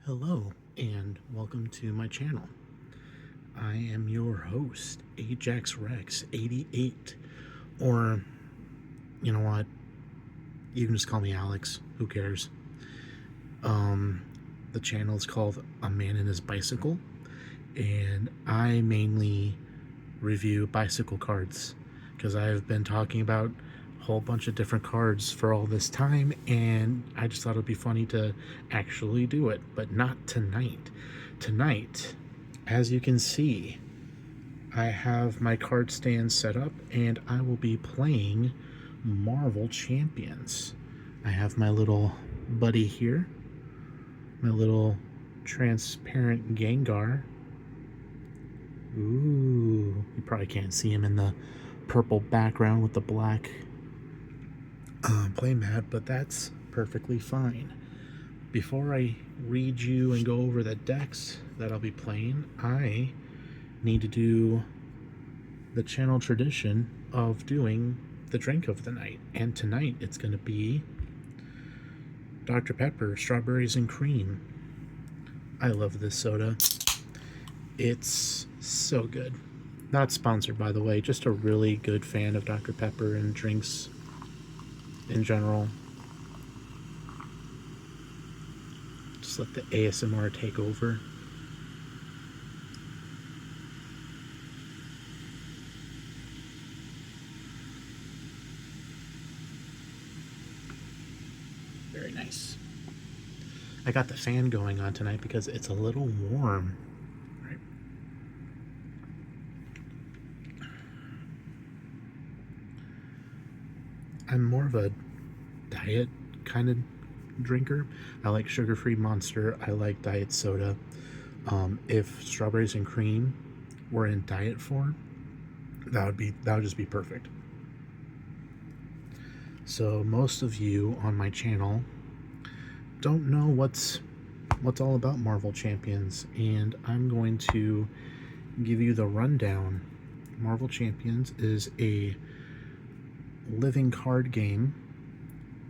Hello and welcome to my channel. I am your host, AjaxWre88, or you know what, you can just call me Alex, who cares. The channel is called A Man and His Bicycle, and I mainly review bicycle cards because I've been talking about a whole bunch of different cards for all this time, and I just thought it would be funny to actually do it, but not tonight. Tonight, as you can see, I have my card stand set up and I will be playing Marvel Champions. I have my little buddy here, my little transparent Gengar. Ooh, you probably can't see him in the purple background with the black playmat, but that's perfectly fine. Before I read you and go over the decks that I'll be playing, I need to do the channel tradition of doing the drink of the night. And tonight it's going to be Dr. Pepper, strawberries and cream. I love this soda. It's so good. Not sponsored, by the way, just a really good fan of Dr. Pepper and drinks in general. Just let the ASMR take over. Very nice. I got the fan going on tonight because it's a little warm. Right. I'm more of a diet kind of drinker. I like sugar-free Monster. I like diet soda. If strawberries and cream were in diet form, that would just be perfect. So most of you on my channel don't know what's all about Marvel Champions, and I'm going to give you the rundown. Marvel Champions is a living card game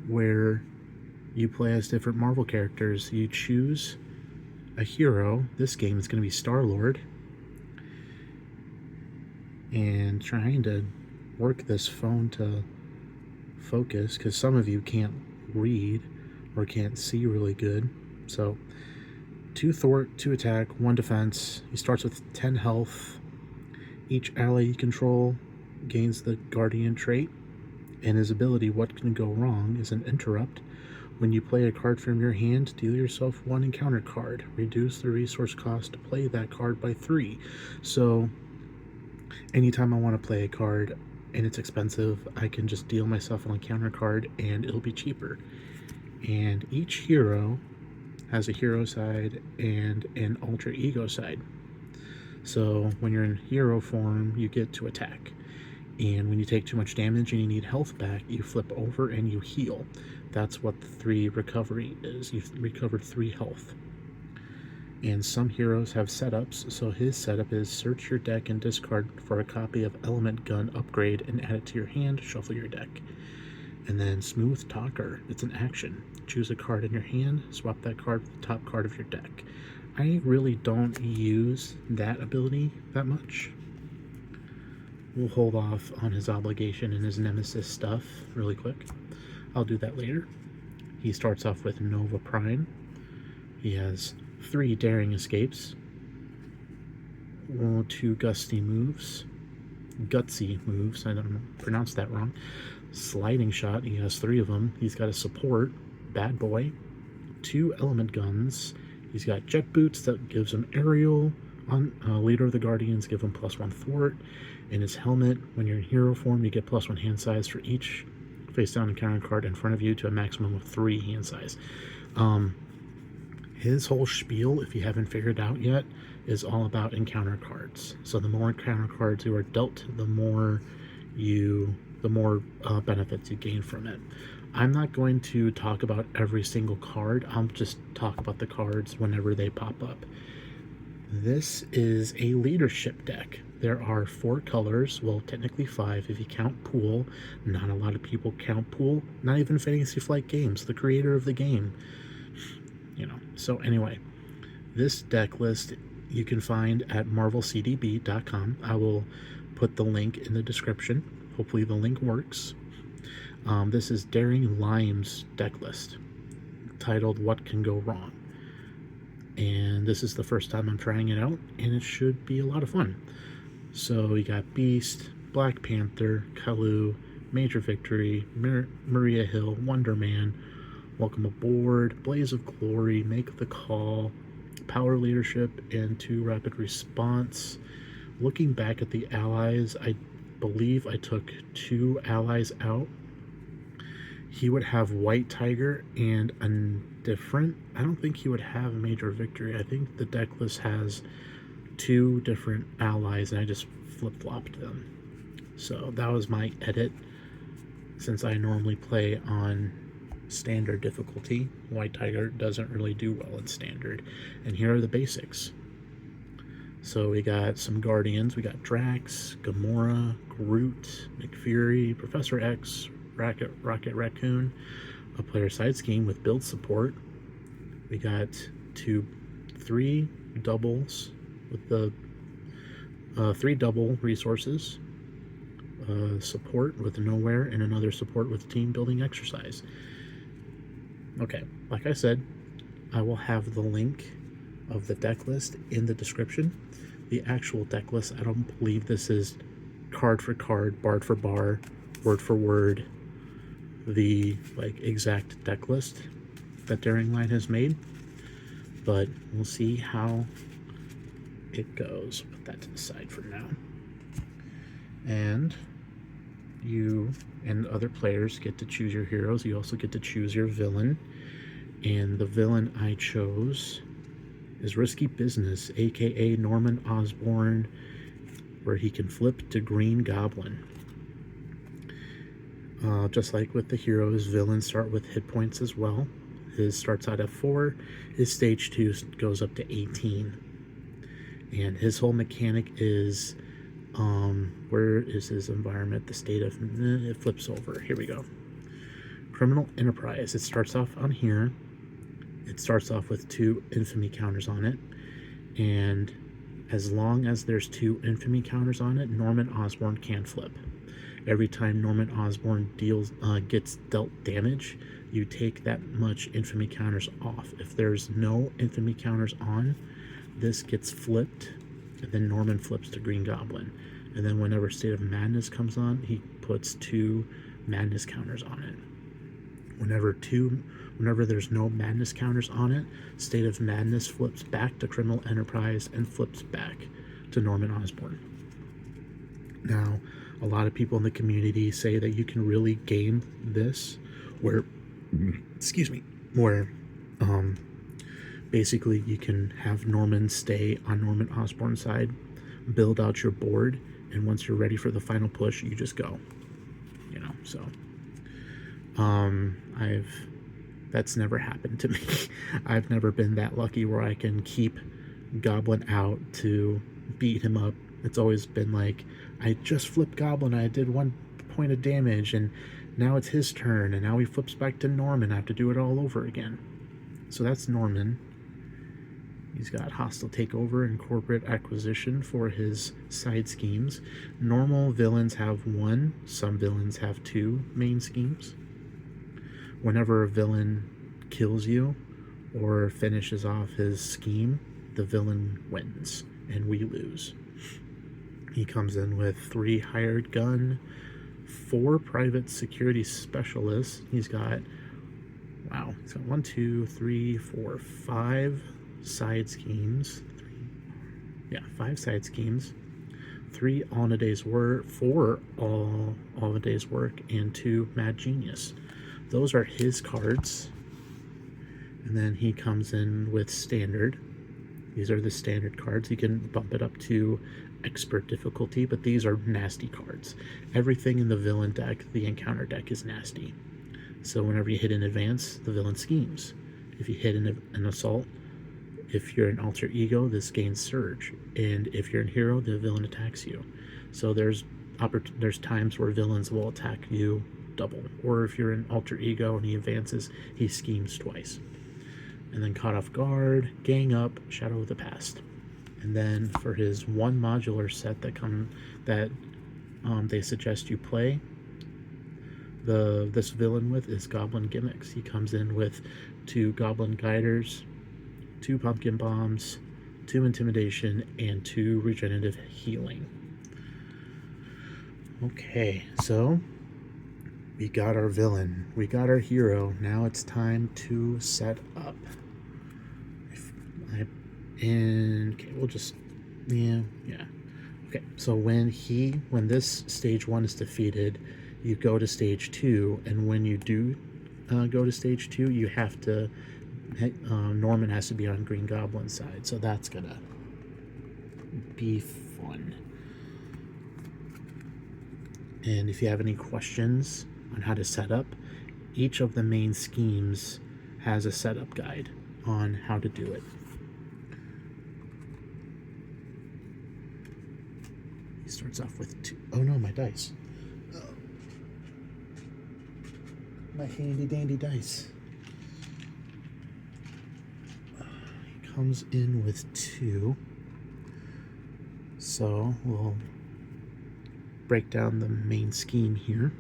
where you play as different Marvel characters. You choose a hero. This game is going to be Star-Lord, and trying to work this phone to focus because some of you can't read or can't see really good. So 2 thwart, 2 attack, 1 defense. He starts with 10 health. Each ally you control gains the Guardian trait, and his ability, What Can Go Wrong, is an interrupt. When you play a card from your hand, deal yourself 1 encounter card. Reduce the resource cost to play that card by 3. So anytime I want to play a card and it's expensive, I can just deal myself an encounter card and it'll be cheaper. And each hero has a hero side and an alter ego side. So when you're in hero form, you get to attack. And when you take too much damage and you need health back, you flip over and you heal. That's what the 3 recovery is. You've recovered 3 health. And some heroes have setups, so his setup is search your deck and discard for a copy of Element Gun Upgrade and add it to your hand, shuffle your deck. And then Smooth Talker, it's an action. Choose a card in your hand, swap that card with the top card of your deck. I really don't use that ability that much. We'll hold off on his obligation and his nemesis stuff really quick. I'll do that later. He starts off with Nova Prime. He has 3 daring escapes, 2 gutsy moves, I don't pronounce that wrong. Sliding Shot, he has 3 of them. He's got a support, Bad Boy, 2 element guns. He's got jet boots that gives him aerial. On Leader of the Guardians, give him +1 thwart. In his helmet, when you're in hero form, you get +1 hand size for each face down encounter card in front of you to a maximum of 3 hand size. His whole spiel, if you haven't figured out yet, is all about encounter cards. So the more encounter cards you are dealt, the more benefits you gain from it. I'm not going to talk about every single card. I'll just talk about the cards whenever they pop up. This is a leadership deck. There are 4 colors, well, technically 5 if you count Pool. Not a lot of people count Pool, not even Fantasy Flight Games, the creator of the game. So anyway, This deck list you can find at marvelcdb.com. I will put the link in the description. Hopefully the link works. This is Daring Lime's deck list, titled What Can Go Wrong. And this is the first time I'm trying it out, and it should be a lot of fun. So we got Beast, Black Panther, Kalu, Major Victory, Maria Hill, Wonder Man, Welcome Aboard, Blaze of Glory, Make the Call, Power Leadership, and 2 Rapid Response. Looking back at the allies, I believe I took 2 allies out. He would have White Tiger and a different, I don't think he would have Major Victory. I think the deck list has 2 different allies, and I just flip-flopped them. So that was my edit. Since I normally play on standard difficulty, White Tiger doesn't really do well in standard. And here are the basics. So we got some Guardians. We got Drax, Gamora, Groot, McFury, Professor X, Rocket Raccoon, a player side scheme with build support. We got 3 doubles with the 3 double resources, support with Nowhere, and another support with team building exercise. Okay, like I said, I will have the link of the deck list in the description. The actual deck list, I don't believe this is card for card, bar for bar, word for word, the exact deck list that Daring Line has made, but we'll see how it goes. Put that to the side for now. And you and other players get to choose your heroes. You also get to choose your villain, and the villain I chose is Risky Business, aka Norman Osborne, where he can flip to Green Goblin. Just like with the heroes, villains start with hit points as well. His starts out at 4, his stage 2 goes up to 18. And his whole mechanic is, where is his environment? The state of, it flips over. Here we go. Criminal Enterprise. It starts off on here. It starts off with 2 infamy counters on it. And as long as there's 2 infamy counters on it, Norman Osborne can flip. Every time Norman Osborne gets dealt damage, you take that much infamy counters off. If there's no infamy counters on, this gets flipped, and then Norman flips to Green Goblin. And then whenever State of Madness comes on, he puts 2 madness counters on it. Whenever there's no madness counters on it, State of Madness flips back to Criminal Enterprise and flips back to Norman Osborne. Now, a lot of people in the community say that you can really game this where, basically you can have Norman stay on Norman Osborne's side, build out your board, and once you're ready for the final push, you just go. So that's never happened to me. I've never been that lucky where I can keep Goblin out to beat him up. It's always been like, I just flipped Goblin, I did 1 point of damage, and now it's his turn, and now he flips back to Norman. I have to do it all over again. So that's Norman. He's got hostile takeover and corporate acquisition for his side schemes. Normal villains have 1, some villains have 2 main schemes. Whenever a villain kills you or finishes off his scheme, the villain wins and we lose. He comes in with 3 hired gun, 4 private security specialists. He's got 1, 2, 3, 4, 5 side schemes. 5 side schemes. 3 all in a day's work, 4 all a day's work, and 2 Mad Genius. Those are his cards. And then he comes in with standard. These are the standard cards. You can bump it up to expert difficulty, but these are nasty cards. Everything in the villain deck, the encounter deck, is nasty. So whenever you hit an advance, the villain schemes. If you hit an assault, if you're an alter ego, this gains surge. And if you're a hero, the villain attacks you. So there's times where villains will attack you double. Or if you're an alter ego and he advances, he schemes twice. and then Caught Off Guard, Gang Up, Shadow of the Past. And then for his one modular set that they suggest you play, this villain with is Goblin Gimmicks. He comes in with 2 Goblin Guiders, 2 Pumpkin Bombs, 2 Intimidation, and 2 Regenerative Healing. Okay, so we got our villain, we got our hero. Now it's time to set up. Okay, we'll just, yeah. Okay, so when this stage 1 is defeated, you go to stage 2, and when you do go to stage 2, you have to, Norman has to be on Green Goblin's side, so that's gonna be fun. And if you have any questions on how to set up, each of the main schemes has a setup guide on how to do it. He starts off with 2. Oh no, my dice. Oh. My handy dandy dice. He comes in with 2. So we'll break down the main scheme here.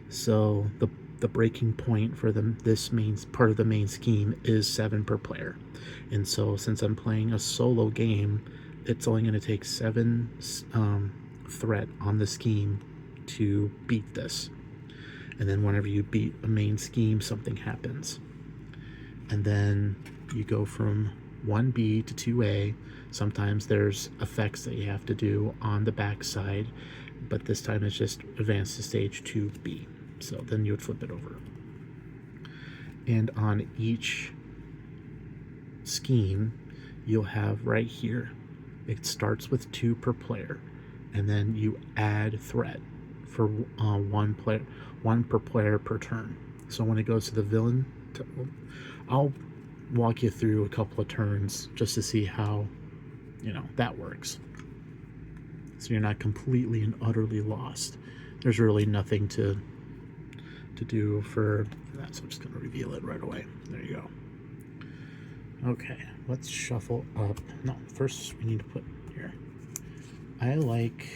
So the breaking point for this main part of the main scheme is 7 per player, and so since I'm playing a solo game, it's only going to take 7 threat on the scheme to beat this. And then whenever you beat a main scheme, something happens, and then you go from 1B to 2A. Sometimes there's effects that you have to do on the back side, but this time it's just advance to stage 2B. So then you would flip it over. And on each scheme, you'll have right here, it starts with 2 per player, and then you add threat for 1 per player per turn. So when it goes to the villain, I'll walk you through a couple of turns just to see how, that works. So you're not completely and utterly lost. There's really nothing to do for that, so I'm just going to reveal it right away. There you go. Okay, let's shuffle up. No, first we need to put here. I like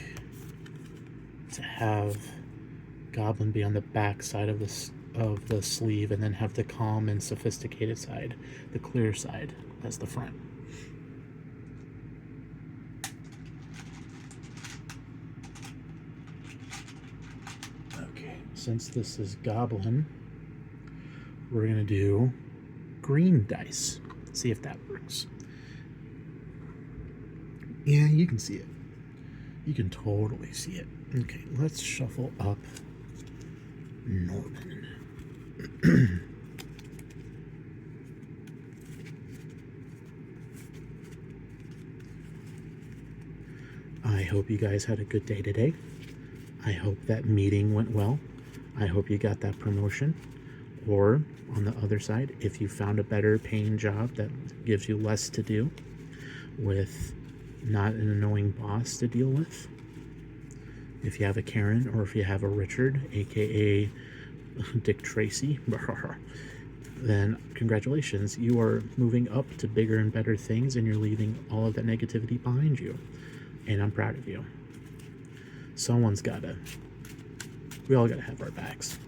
to have Goblin be on the back side of the sleeve, and then have the calm and sophisticated side, the clear side, as the front. Since this is Goblin, we're going to do green dice. See if that works. Yeah, you can see it. You can totally see it. Okay, let's shuffle up Norman. I hope you guys had a good day today. I hope that meeting went well. I hope you got that promotion, or on the other side, if you found a better paying job that gives you less to do with not an annoying boss to deal with. If you have a Karen, or if you have a Richard, aka Dick Tracy, then congratulations, you are moving up to bigger and better things, and you're leaving all of that negativity behind you, and I'm proud of you. We all gotta have our backs.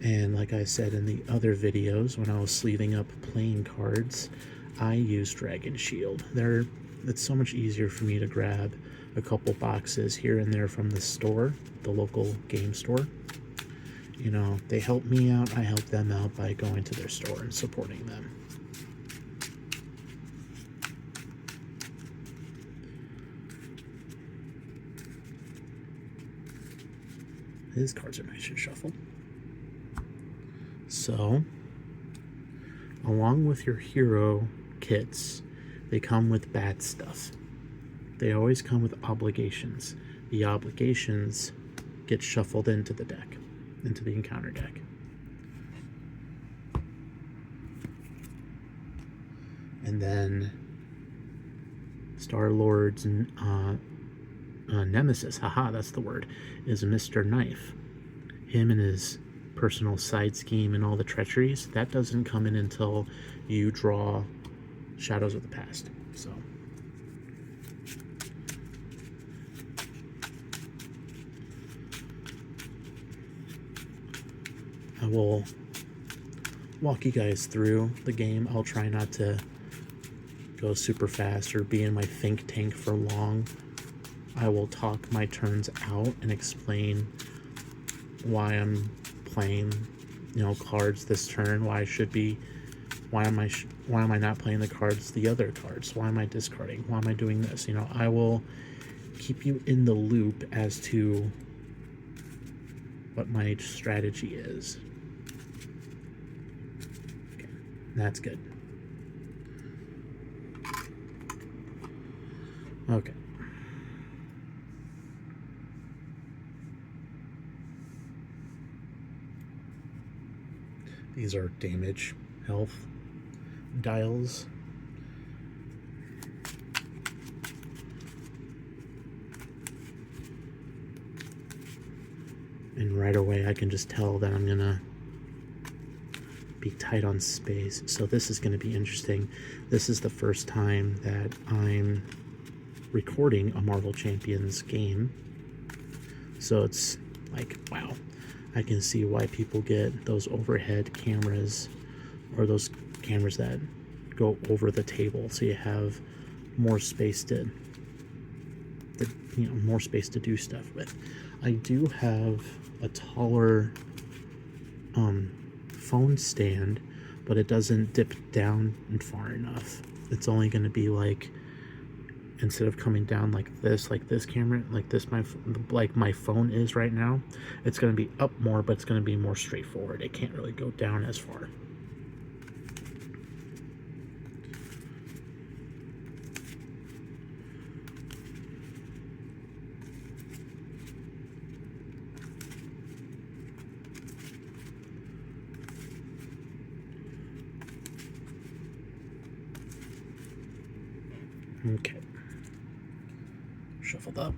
And like I said in the other videos, when I was sleeving up playing cards, I used Dragon Shield. It's so much easier for me to grab a couple boxes here and there from the store, the local game store. They help me out, I help them out by going to their store and supporting them. His cards are nice and shuffled. So, along with your hero kits, they come with bad stuff. They always come with obligations. The obligations get shuffled into the deck, into the encounter deck. And then Star-Lord's nemesis, haha, that's the word, is Mr. Knife. him and his personal side scheme and all the treacheries, that doesn't come in until you draw Shadows of the Past. So I will walk you guys through the game. I'll try not to go super fast or be in my think tank for long. I will talk my turns out and explain why I'm playing, cards this turn, why am I not playing the cards, the other cards, why am I discarding, why am I doing this. I will keep you in the loop as to what my strategy is. Okay, that's good. Okay. These are damage, health dials. And right away I can just tell that I'm gonna be tight on space. So this is gonna be interesting. This is the first time that I'm recording a Marvel Champions game. So it's like, wow. I can see why people get those overhead cameras, or those cameras that go over the table, so you have more space to more space to do stuff with. I do have a taller phone stand, but it doesn't dip down far enough. It's only going to be like, instead of coming down like this camera, like my phone is right now, it's going to be up more, but it's going to be more straightforward. It can't really go down as far. Okay. Shuffled up.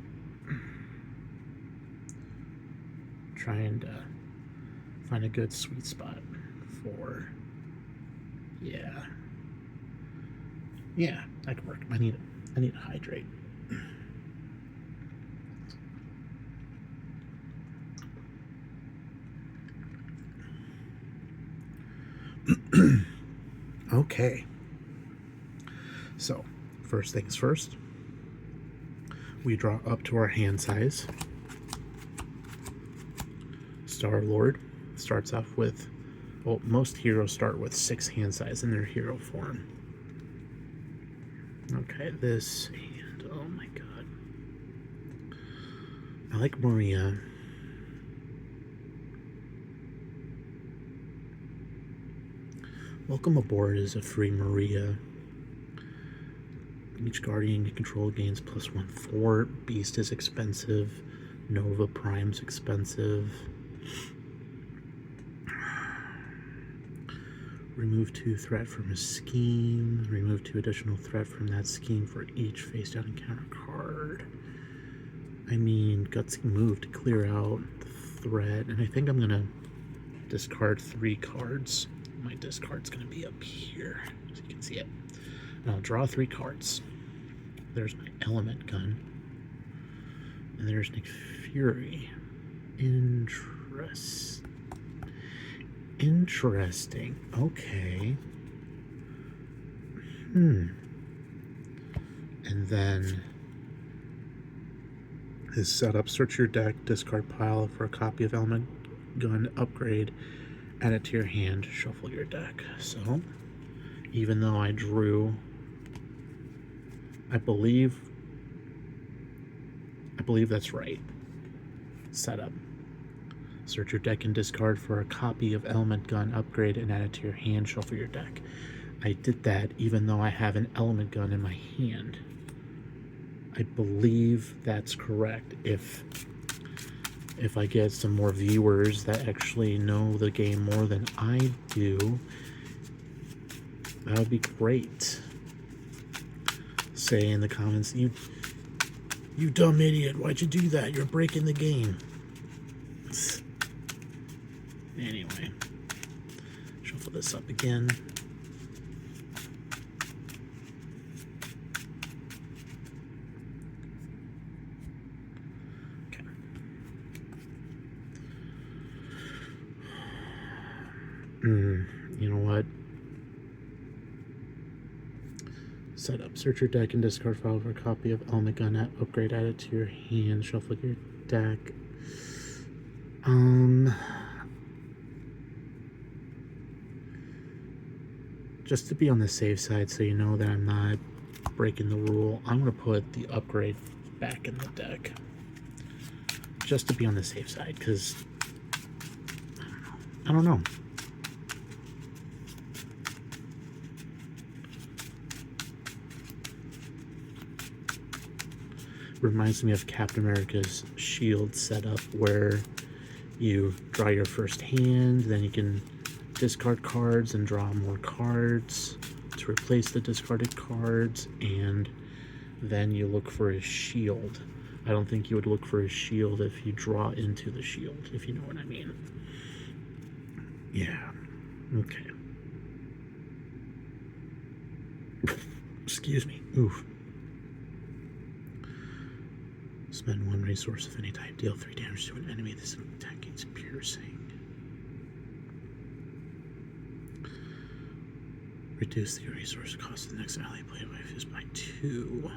Trying to find a good sweet spot for, yeah, that could work. I need to hydrate. Okay. So, first things first. We draw up to our hand size. Star-Lord starts off with, well, most heroes start with 6 hand size in their hero form. Okay, this hand, oh my god. I like Maria. Welcome Aboard is a free Maria. Each Guardian you control gains +1 fort. Beast is expensive. Nova Prime's expensive. Remove 2 threat from a scheme. Remove 2 additional threat from that scheme for each face-down encounter card. I mean, Gutsy move to clear out the threat. And I think I'm going to discard 3 cards. My discard's going to be up here, so you can see it. And I'll draw 3 cards. There's my element gun. And there's Nick Fury. Interesting. Okay. And then his setup, search your deck, discard pile for a copy of element gun, upgrade, add it to your hand, shuffle your deck. So, even though I drew, I believe that's right. Setup. Search your deck and discard for a copy of element gun, upgrade, and add it to your hand, shuffle your deck. I did that even though I have an element gun in my hand. I believe that's correct. If I get some more viewers that actually know the game more than I do, that would be great. Say in the comments, you dumb idiot, why'd you do that? You're breaking the game. Anyway, shuffle this up again. Okay. You know what? Set up. Search your deck and discard file for a copy of Element Gun upgrade. Add it to your hand. Shuffle your deck. Just to be on the safe side, so you know that I'm not breaking the rule, I'm going to put the upgrade back in the deck. Just to be on the safe side, because I don't know. Reminds me of Captain America's shield setup, where you draw your first hand, then you can discard cards and draw more cards to replace the discarded cards, and then you look for a shield. I don't think you would look for a shield if you draw into the shield, if you know what I mean. Yeah. Okay. Excuse me. Oof. Spend 1 resource of any type. Deal 3 damage to an enemy. This attack gains piercing. Reduce the resource cost of the next ally played by fist by 2.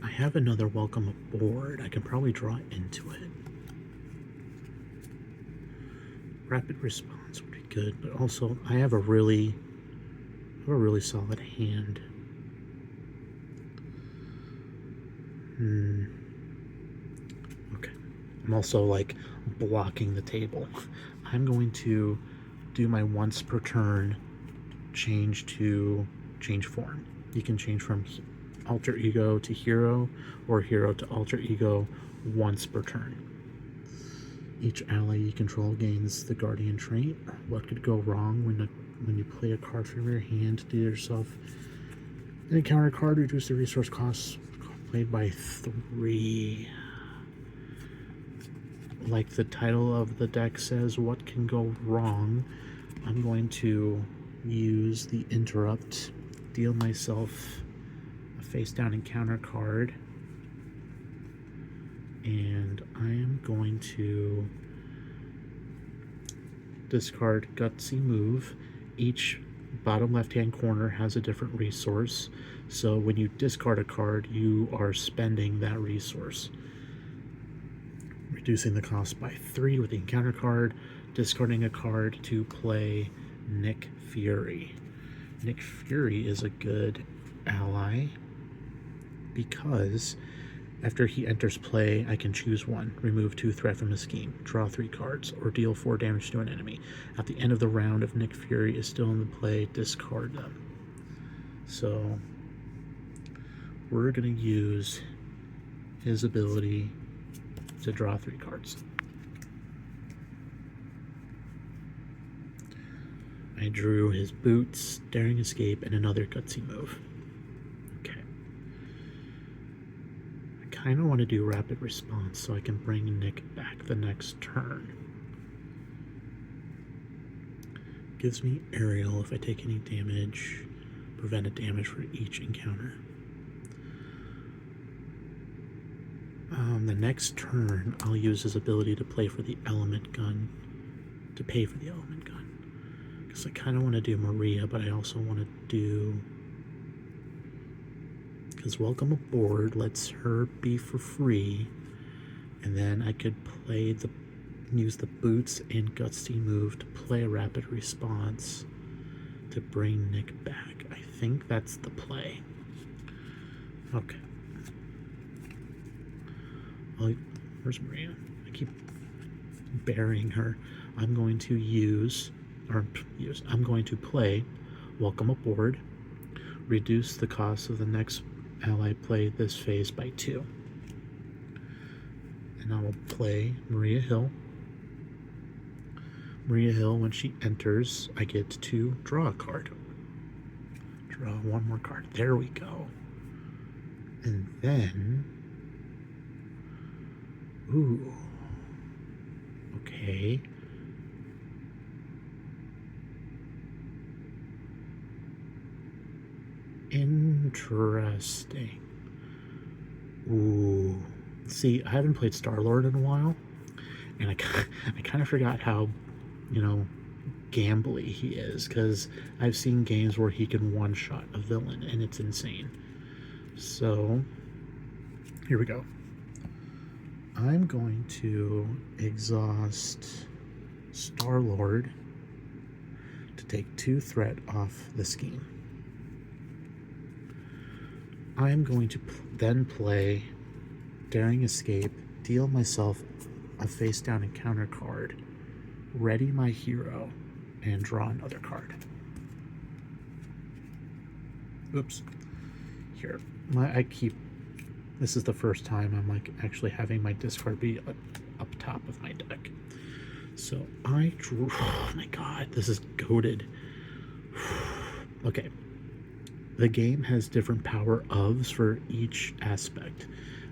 I have another welcome aboard. I can probably draw into it. Rapid response would be good, but also I have a really solid hand. Okay. I'm also like blocking the table. I'm going to do my once per turn change form. You can change from alter ego to hero or hero to alter ego once per turn. Each ally you control gains the guardian trait. What could go wrong when you play a card from your hand? Do yourself an encounter card, reduce the resource costs played by 3. Like the title of the deck says, what can go wrong? I'm going to use the interrupt, deal myself a face down encounter card, and I am going to discard Gutsy Move. Each bottom left hand corner has a different resource, so when you discard a card you are spending that resource. Reducing the cost by 3 with the encounter card, discarding a card to play Nick Fury. Nick Fury is a good ally because after he enters play, I can choose 1, remove 2 threat from the scheme, draw 3 cards, or deal 4 damage to an enemy. At the end of the round, if Nick Fury is still in the play, discard them. So we're going to use his ability to draw 3 cards. I drew his boots, daring escape, and another gutsy move. Okay. I kind of want to do rapid response so I can bring Nick back the next turn. Gives me aerial if I take any damage, prevented damage for each encounter. The next turn, I'll use his ability to play for the element gun, to pay for the element gun. Because I kind of want to do Maria, but I also want to do... Because Welcome Aboard lets her be for free, and then I could play use the boots and gutsy move to play a rapid response to bring Nick back. I think that's the play. Okay. Where's Maria? I keep burying her. I'm going to I'm going to play Welcome Aboard, reduce the cost of the next ally play this phase by 2. And I will play Maria Hill. Maria Hill, when she enters, I get to draw a card. Draw 1 more card. There we go. And then, ooh, okay. Interesting. Ooh. See, I haven't played Star-Lord in a while, and I kind of forgot how, you know, gambly he is, because I've seen games where he can one-shot a villain, and it's insane. So, here we go. I'm going to exhaust Star-Lord to take 2 threat off the scheme. I'm going to then play Daring Escape, deal myself a face-down encounter card, ready my hero, and draw another card. Oops. Here, this is the first time I'm like actually having my discard be up top of my deck. So I drew, oh my god, this is goated. Okay. The game has different power ofs for each aspect.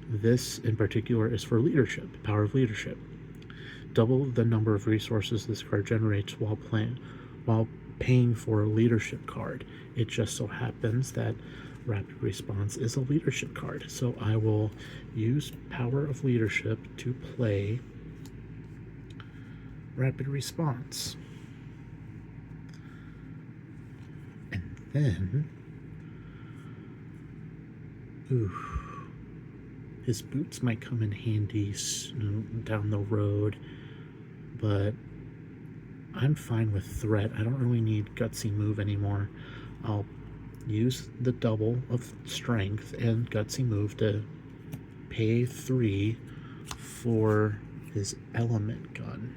This in particular is for leadership, power of leadership. Double the number of resources this card generates while paying for a leadership card. It just so happens that Rapid Response is a leadership card, so I will use Power of Leadership to play Rapid Response. And then, ooh, his boots might come in handy down the road, but I'm fine with threat. I don't really need gutsy move anymore. I'll use the double of strength and gutsy move to pay 3 for his element gun.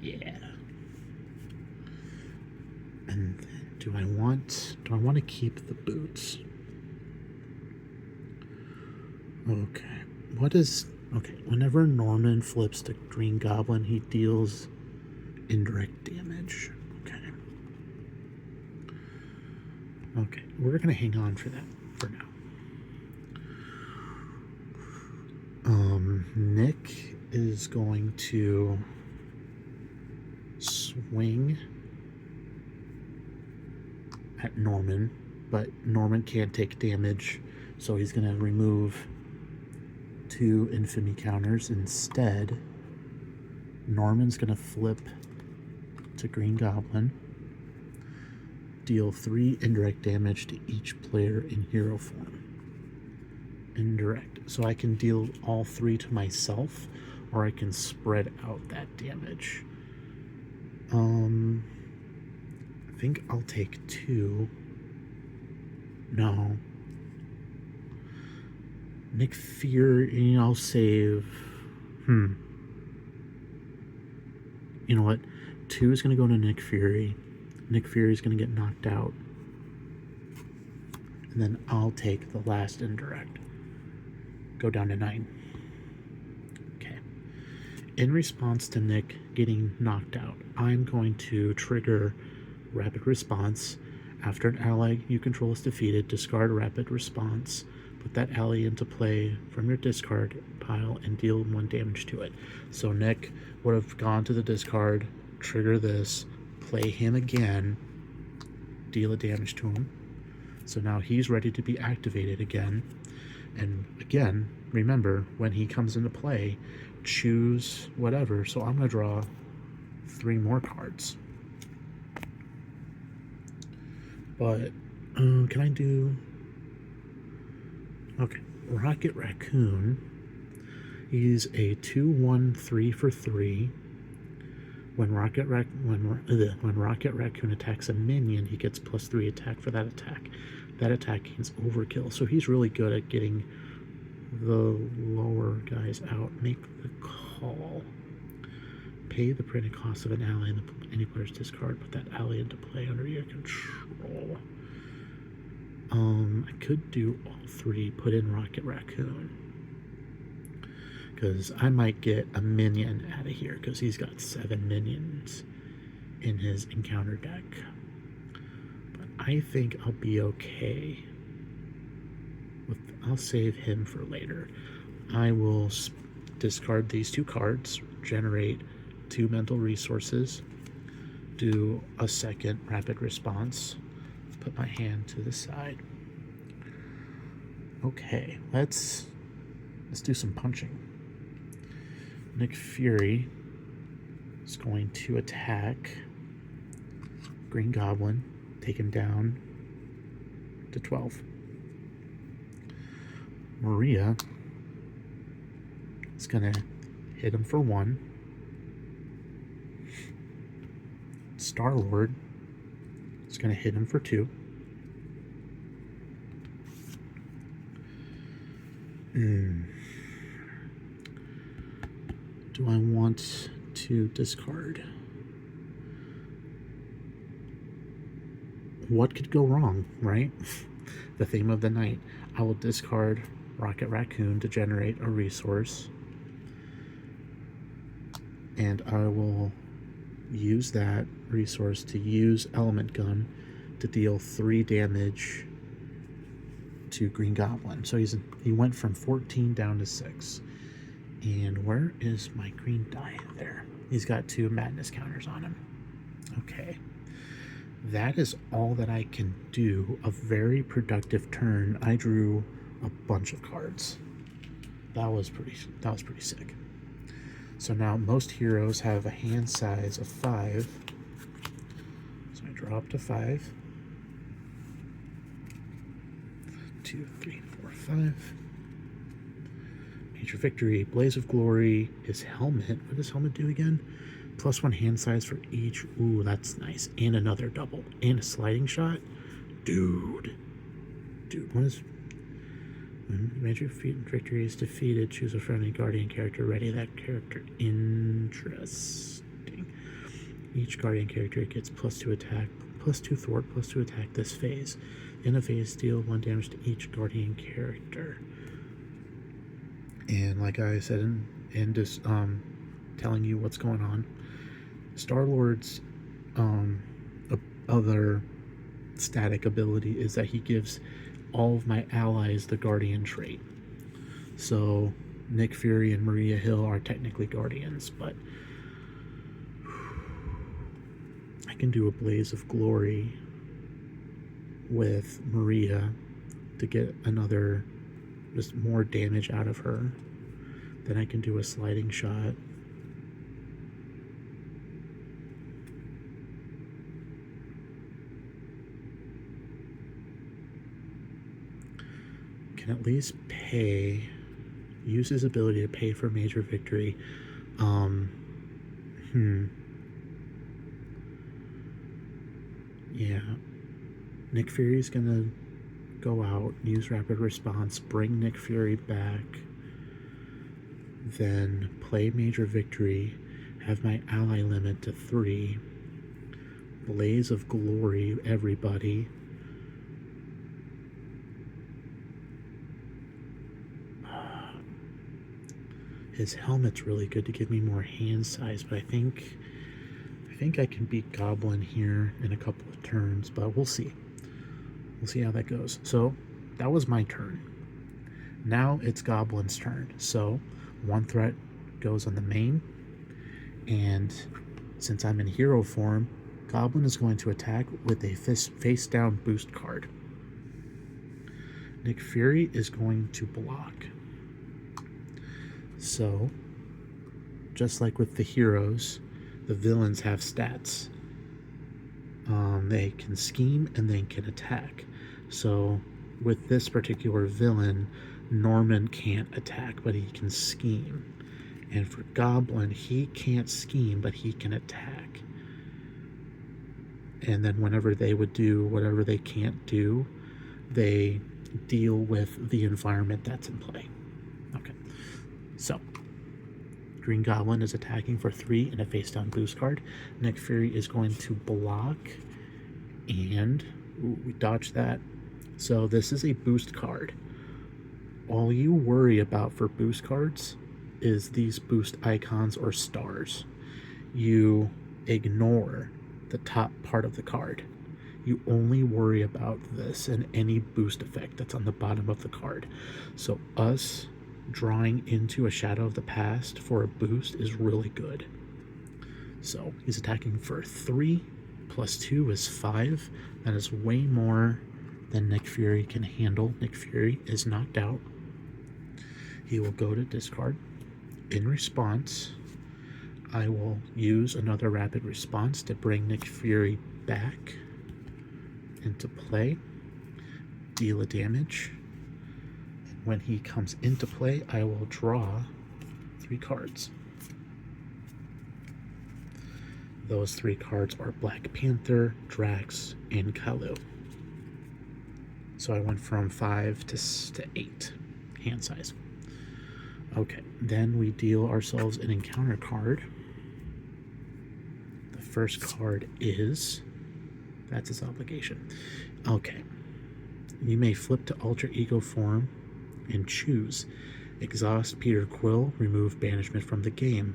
Yeah. And then do I want to keep the boots? Okay, whenever Norman flips to Green Goblin, he deals indirect damage. Okay, we're gonna hang on for that for now. Nick is going to swing at Norman, but Norman can't take damage, so he's gonna remove 2 infamy counters. Instead, Norman's gonna flip to Green Goblin, deal 3 indirect damage to each player in hero form. Indirect. So I can deal all 3 to myself, or I can spread out that damage. I think I'll take 2. No. Nick Fury, I'll save. You know what? 2 is going to go to Nick Fury. Nick Fury is going to get knocked out. And then I'll take the last indirect. Go down to 9. Okay. In response to Nick getting knocked out, I'm going to trigger Rapid Response. After an ally you control is defeated, discard Rapid Response. Put that ally into play from your discard pile and deal 1 damage to it. So Nick would have gone to the discard, trigger this, play him again, deal a damage to him. So now he's ready to be activated again. And again, remember, when he comes into play, choose whatever. So I'm going to draw 3 more cards. But, can I do... Okay, Rocket Raccoon. He's a 2/1 3 for 3. When Rocket Raccoon attacks a minion, he gets +3 attack for that attack. That attack gains overkill, so he's really good at getting the lower guys out. Make the call. Pay the printed cost of an ally in any player's discard. Put that ally into play under your control. I could do all 3. Put in Rocket Raccoon, because I might get a minion out of here, because he's got 7 minions in his encounter deck. But I think I'll be okay. I'll save him for later. I will discard these 2 cards, generate 2 mental resources, do a second rapid response, put my hand to the side. Okay, let's do some punching. Nick Fury is going to attack Green Goblin, take him down to 12. Maria is going to hit him for 1. Star-Lord is going to hit him for 2. Do I want to discard? What could go wrong, right? The theme of the night. I will discard Rocket Raccoon to generate a resource, and I will use that resource to use Element Gun to deal 3 damage to Green Goblin. So he went from 14 down to 6. And where is my green die? There. He's got 2 madness counters on him. Okay. That is all that I can do. A very productive turn. I drew a bunch of cards. That was pretty sick. So now most heroes have a hand size of 5. So I draw up to 5. 2, 3, 4, 5. Major Victory, Blaze of Glory, his helmet. What does helmet do again? +1 hand size for each. Ooh, that's nice. And another double. And a sliding shot. Dude, what is... When Major Victory is defeated, choose a friendly guardian character. Ready that character. Interesting. Each guardian character gets +2 attack, +2 thwart, +2 attack this phase. In a phase, deal 1 damage to each guardian character. And like I said, and just telling you what's going on, Star-Lord's other static ability is that he gives all of my allies the Guardian trait. So Nick Fury and Maria Hill are technically Guardians, but I can do a Blaze of Glory with Maria to get another, just more damage out of her. Then I can do a sliding shot. Can at least use his ability to pay for Major Victory. Yeah. Nick Fury's gonna go out, use Rapid Response, bring Nick Fury back, then play Major Victory, have my ally limit to 3, Blaze of Glory everybody, his helmet's really good to give me more hand size, but I think I can beat Goblin here in a couple of turns, but we'll see. We'll see how that goes. So that was my turn. Now it's Goblin's turn. So 1 threat goes on the main, and since I'm in hero form, Goblin is going to attack with a face down boost card. Nick Fury is going to block. So, just like with the heroes, the villains have stats. They can scheme and they can attack. So, with this particular villain, Norman can't attack, but he can scheme. And for Goblin, he can't scheme, but he can attack. And then whenever they would do whatever they can't do, they deal with the environment that's in play. Okay. So, Green Goblin is attacking for 3 and a face-down boost card. Nick Fury is going to block, and we dodged that. So this is a boost card. All you worry about for boost cards is these boost icons or stars. You ignore the top part of the card. You only worry about this and any boost effect that's on the bottom of the card. So us drawing into a Shadow of the Past for a boost is really good. So he's attacking for 3, plus 2 is 5. That is way more than Nick Fury can handle. Nick Fury is knocked out. He will go to discard. In response, I will use another rapid response to bring Nick Fury back into play, deal a damage. And when he comes into play, I will draw 3 cards. Those 3 cards are Black Panther, Drax, and Kalu. So I went from 5 to 8 hand size. Okay, then we deal ourselves an encounter card. The first card is, that's his obligation. Okay, you may flip to alter ego form and choose exhaust Peter Quill, remove banishment from the game,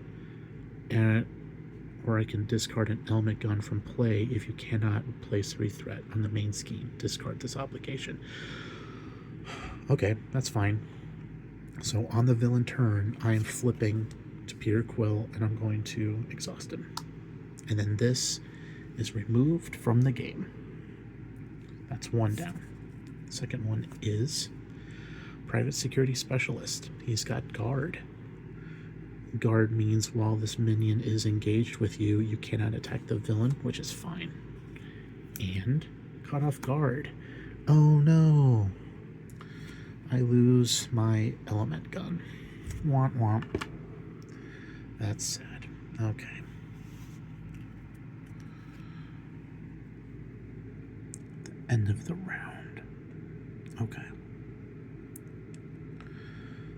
or I can discard an element gun from play. If you cannot replace 3 threat on the main scheme, discard this obligation. Okay, that's fine. So on the villain turn, I am flipping to Peter Quill, and I'm going to exhaust him. And then this is removed from the game. That's 1 down. Second one is Private Security Specialist. He's got Guard. Guard means while this minion is engaged with you, you cannot attack the villain, which is fine. And Caught Off Guard. Oh no! I lose my element gun. Womp womp. That's sad. Okay. The end of the round. Okay.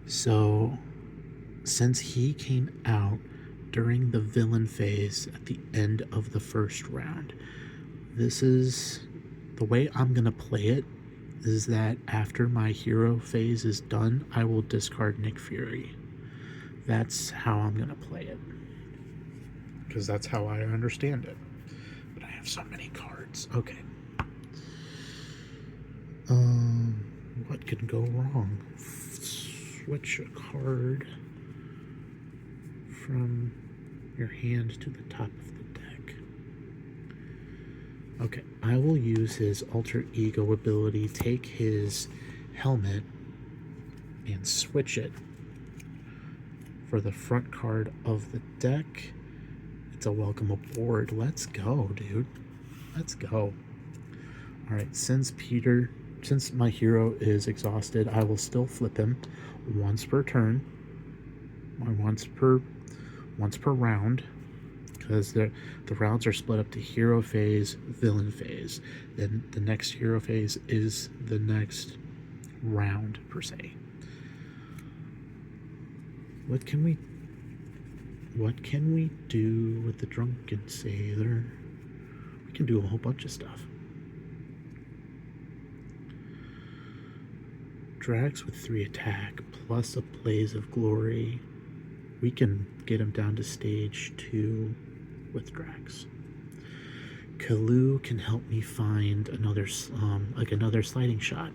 So, since he came out during the villain phase at the end of the first round, this is the way I'm going to play it. Is that after my hero phase is done, I will discard Nick Fury. That's how I'm going to play it. Because that's how I understand it. But I have so many cards. Okay. What could go wrong? Switch a card from your hand to the top of the deck. Okay, I will use his alter ego ability, take his helmet, and switch it for the front card of the deck. It's a welcome aboard. Let's go, dude. Let's go. Alright, since my hero is exhausted, I will still flip him once per turn, or once per round, because the rounds are split up to hero phase, villain phase. Then the next hero phase is the next round, per se. What can we do with the Drunken Sailor? We can do a whole bunch of stuff. Drax with 3 attack, plus a Blaze of Glory. We can get him down to stage 2 with Drax. Kalu can help me find another sliding shot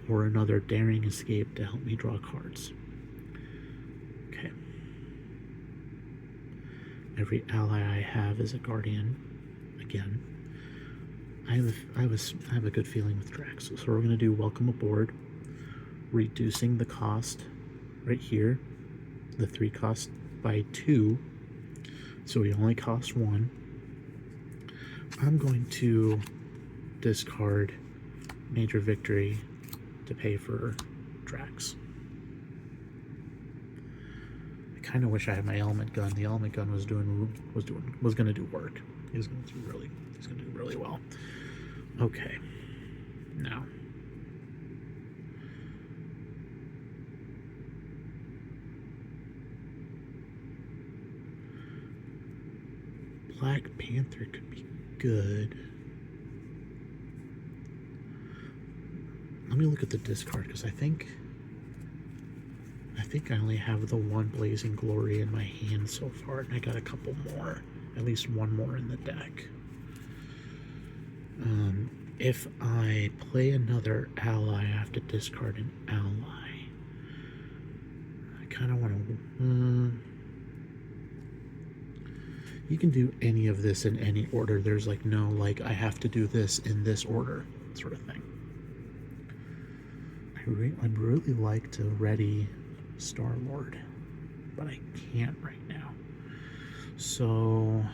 or another daring escape to help me draw cards. Okay. Every ally I have is a guardian. Again, I have a good feeling with Drax. So we're gonna do welcome aboard, reducing the cost right here, the 3 cost by 2, so he only costs 1. I'm going to discard Major Victory to pay for Drax. I kind of wish I had my element gun. The element gun was going to do work. He's going to do really well. Okay, now. Black Panther could be good. Let me look at the discard, because I think I only have the 1 Blazing Glory in my hand so far, and I got a couple more, at least 1 more in the deck. If I play another ally, I have to discard an ally. I kind of want to... you can do any of this in any order. There's like no, like, I have to do this in this order sort of thing. I'd really like to ready Star-Lord, but I can't right now. So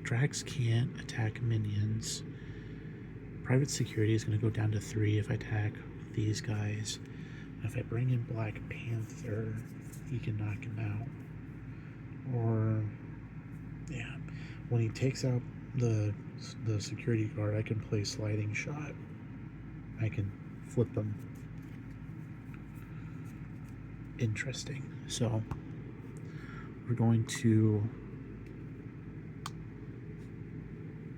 Drax can't attack minions. Private security is going to go down to 3 if I attack these guys. If I bring in Black Panther, he can knock him out. Or, yeah, when he takes out the security guard, I can play sliding shot. I can flip them. Interesting. So we're going to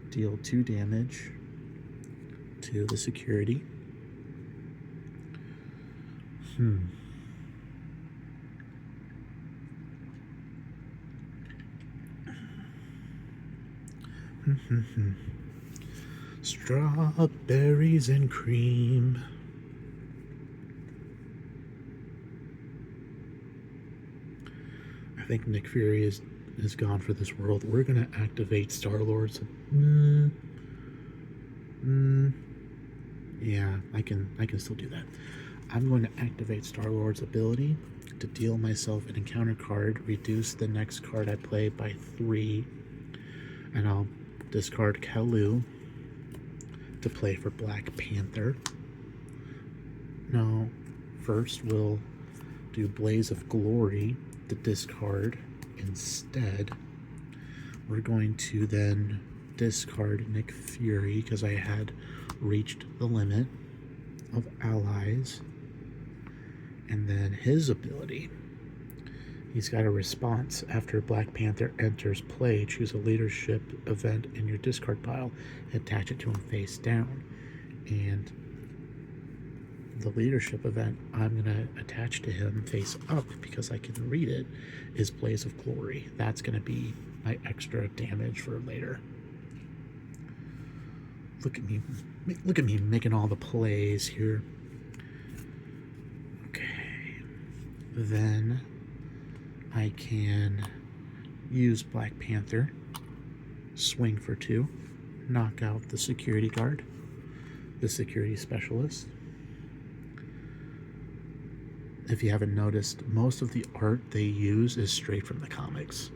deal 2 damage to the security. Strawberries and cream. I think Nick Fury is gone for this world. We're gonna activate Star-Lord's. Yeah, I can still do that. I'm going to activate Star-Lord's ability to deal myself an encounter card, reduce the next card I play by 3, and I'll discard Kalu to play for Black Panther. No, first we'll do Blaze of Glory to discard instead. We're going to then discard Nick Fury because I had reached the limit of allies. And then his ability, he's got a response. After Black Panther enters play, choose a leadership event in your discard pile and attach it to him face down. And the leadership event I'm going to attach to him face up because I can read it is Blaze of Glory. That's going to be my extra damage for later. Look at me making all the plays here. Okay. Then I can use Black Panther, swing for 2, knock out the security guard, the security specialist. If you haven't noticed, most of the art they use is straight from the comics.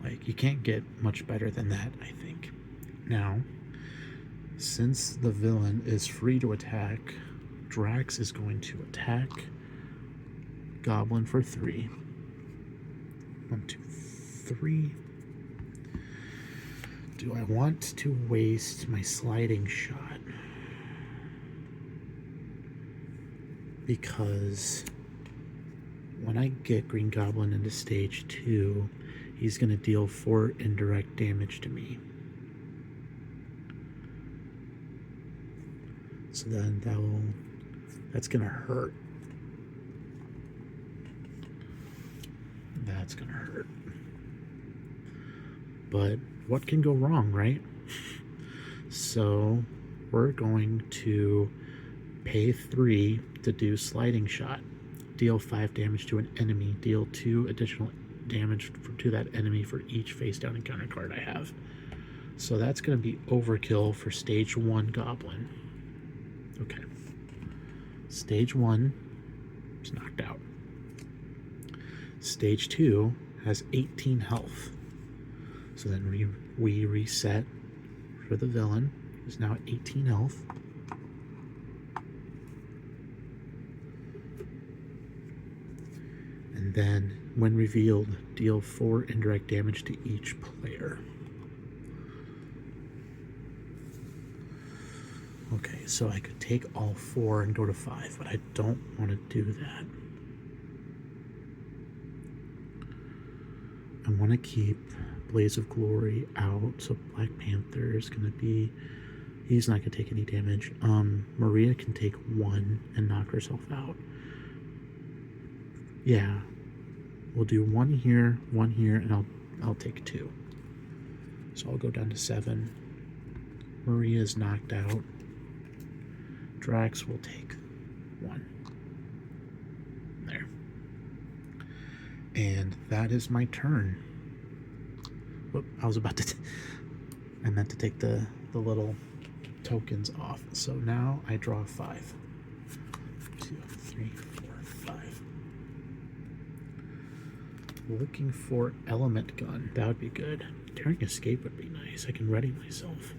Like, you can't get much better than that, I think. Now, since the villain is free to attack, Drax is going to attack Goblin for 3. 1, 2, 3. Do I want to waste my sliding shot? Because when I get Green Goblin into stage 2, he's going to deal 4 indirect damage to me. So then that's going to hurt. That's going to hurt. But what can go wrong, right? So we're going to pay 3 to do sliding shot. Deal 5 damage to an enemy. Deal 2 additional damage to that enemy for each face down encounter card I have. So that's going to be overkill for stage 1 Goblin. Okay. Stage 1 is knocked out. Stage 2 has 18 health. So then we reset for the villain, who's now at 18 health. And then, when revealed, deal 4 indirect damage to each player. Okay, so I could take all 4 and go to 5, but I don't want to do that. I want to keep Blaze of Glory out, so Black Panther is going to be... he's not going to take any damage. Maria can take 1 and knock herself out. Yeah, we'll do 1 here, and I'll take 2. So I'll go down to 7. Maria is knocked out. Drax will take 1. There. And that is my turn. Whoop, I was about to... I meant to take the little tokens off. So now I draw 5. 2, 3, 4, 5. Looking for Element Gun. That would be good. Daring Escape would be nice. I can ready myself.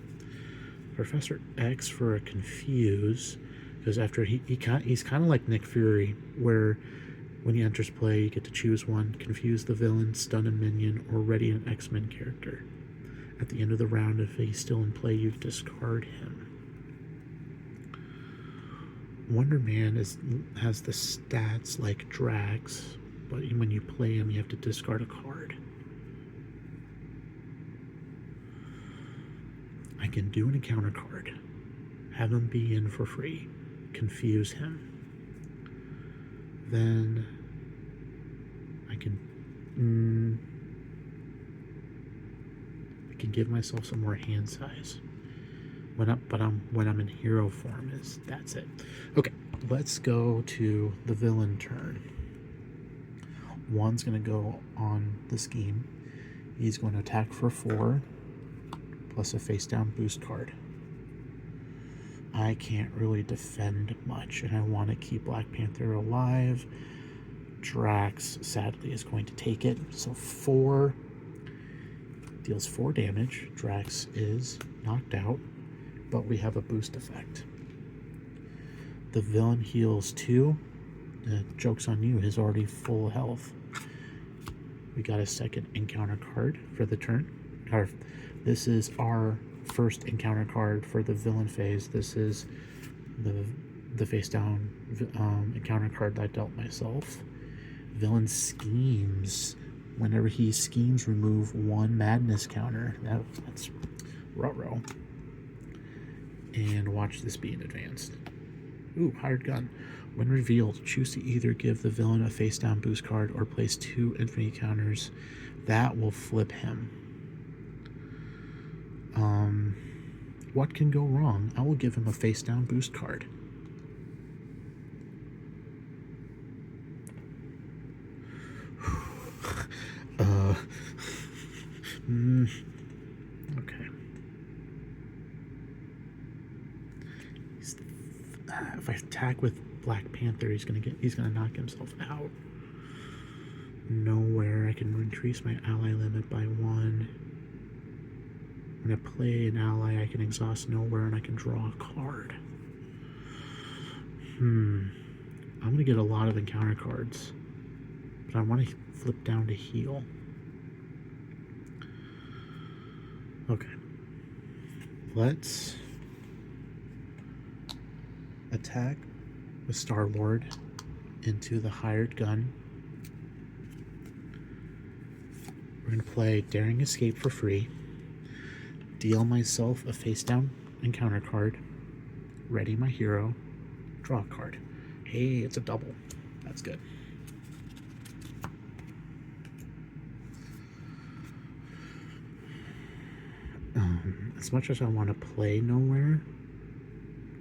Professor X for a Confuse, because after he's kind of like Nick Fury, where when he enters play, you get to choose one: confuse the villain, stun a minion, or ready an X-Men character. At the end of the round, if he's still in play, you discard him. Wonder Man has the stats like Drax, but when you play him, you have to discard a card. I can do an encounter card, have him be in for free, confuse him. Then I can give myself some more hand size. When I'm in hero form, that's it. Okay, let's go to the villain turn. 1's gonna go on the scheme. He's going to attack for 4. Plus a face down boost card. I can't really defend much, and I want to keep Black Panther alive. Drax sadly is going to take it. So 4 deals 4 damage. Drax is knocked out, but we have a boost effect. The villain heals 2. Joke's on you, he's already full health. We got a second encounter card for the turn. This is our first encounter card for the villain phase. This is the face down encounter card that I dealt myself. Villain schemes. Whenever he schemes, remove 1 madness counter. That's ruh-roh. And watch this being advanced. Ooh, hired gun. When revealed, choose to either give the villain a face down boost card or place 2 infinity counters. That will flip him. What can go wrong? I will give him a face down boost card. Okay. If I attack with Black Panther, he's gonna knock himself out. Nowhere. I can increase my ally limit by 1. When I play an ally, I can exhaust nowhere and I can draw a card. I'm gonna get a lot of encounter cards, but I want to flip down to heal. Okay. Let's attack with Star-Lord into the hired gun. We're gonna play Daring Escape for free. Deal myself a face down encounter card, ready my hero, draw a card. Hey, it's a double. That's good. As much as I want to play Nowhere,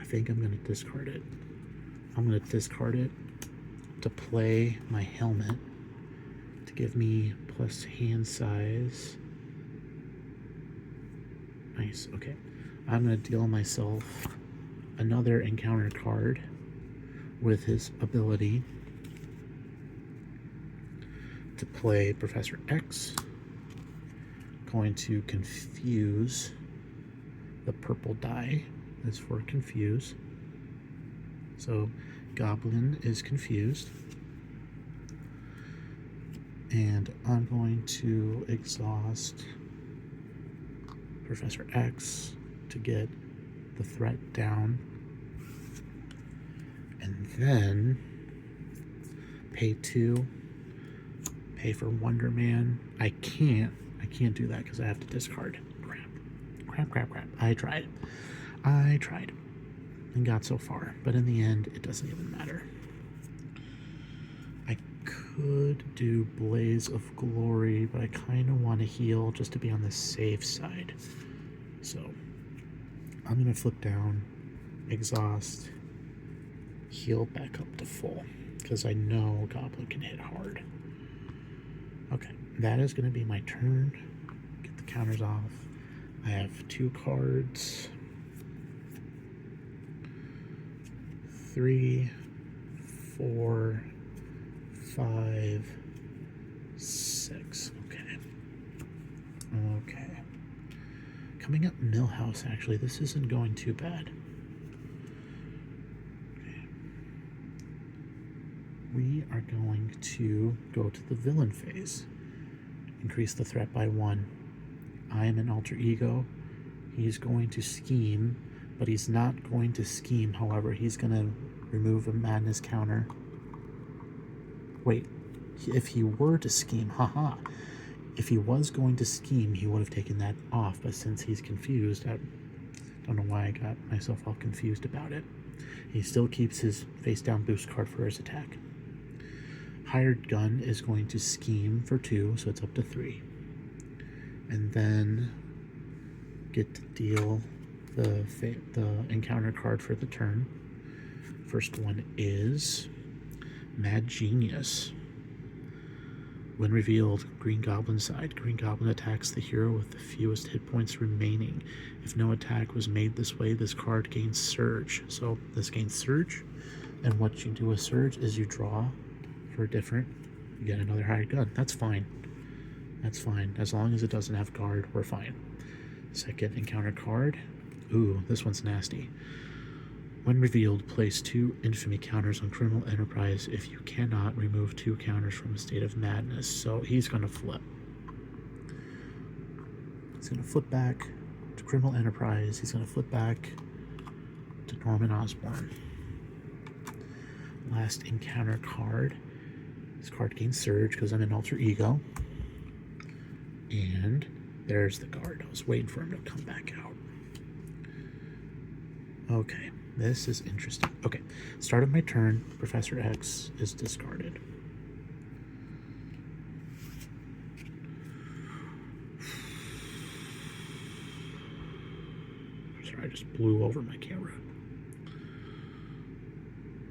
I think I'm going to discard it. I'm going to discard it to play my helmet to give me plus hand size. Nice, okay. I'm going to deal myself another encounter card with his ability to play Professor X. Going to confuse. The purple die is for confuse. So Goblin is confused. And I'm going to exhaust Professor X to get the threat down. And then pay 2. Pay for Wonder Man. I can't do that because I have to discard. Crap. I tried and got so far, but in the end it doesn't even matter. I could do Blaze of Glory, but I kind of want to heal just to be on the safe side. So I'm going to flip down, exhaust, heal back up to full, because I know Goblin can hit hard. Okay, that is going to be my turn. Get the counters off. I have 2 cards. 3, 4, 5, 6. Okay. Okay. Coming up Millhouse, actually. This isn't going too bad. Okay. We are going to go to the villain phase. Increase the threat by 1. I am an alter ego. He's going to scheme, but he's not going to scheme. However, he's going to remove a madness counter. Wait, if he were to scheme, haha. If he was going to scheme, he would have taken that off, but since he's confused, I don't know why I got myself all confused about it. He still keeps his face down boost card for his attack. Hired gun is going to scheme for 2, so it's up to 3. And then get to deal the encounter card for the turn. First one is Mad Genius. When revealed, Green Goblin side. Green Goblin attacks the hero with the fewest hit points remaining. If no attack was made this way, this card gains Surge. So this gains Surge, and what you do with Surge is you draw for a different, you get another hired gun. That's fine. That's fine. As long as it doesn't have guard, we're fine. Second encounter card. Ooh, this one's nasty. When revealed, place 2 infamy counters on Criminal Enterprise. If you cannot, remove 2 counters from a state of madness. So he's going to flip. He's going to flip back to Criminal Enterprise. He's going to flip back to Norman Osborne. Last encounter card. This card gains Surge because I'm an alter ego. And there's the guard. I was waiting for him to come back out. Okay. This is interesting. Okay, start of my turn, Professor X is discarded. Sorry, I just blew over my camera.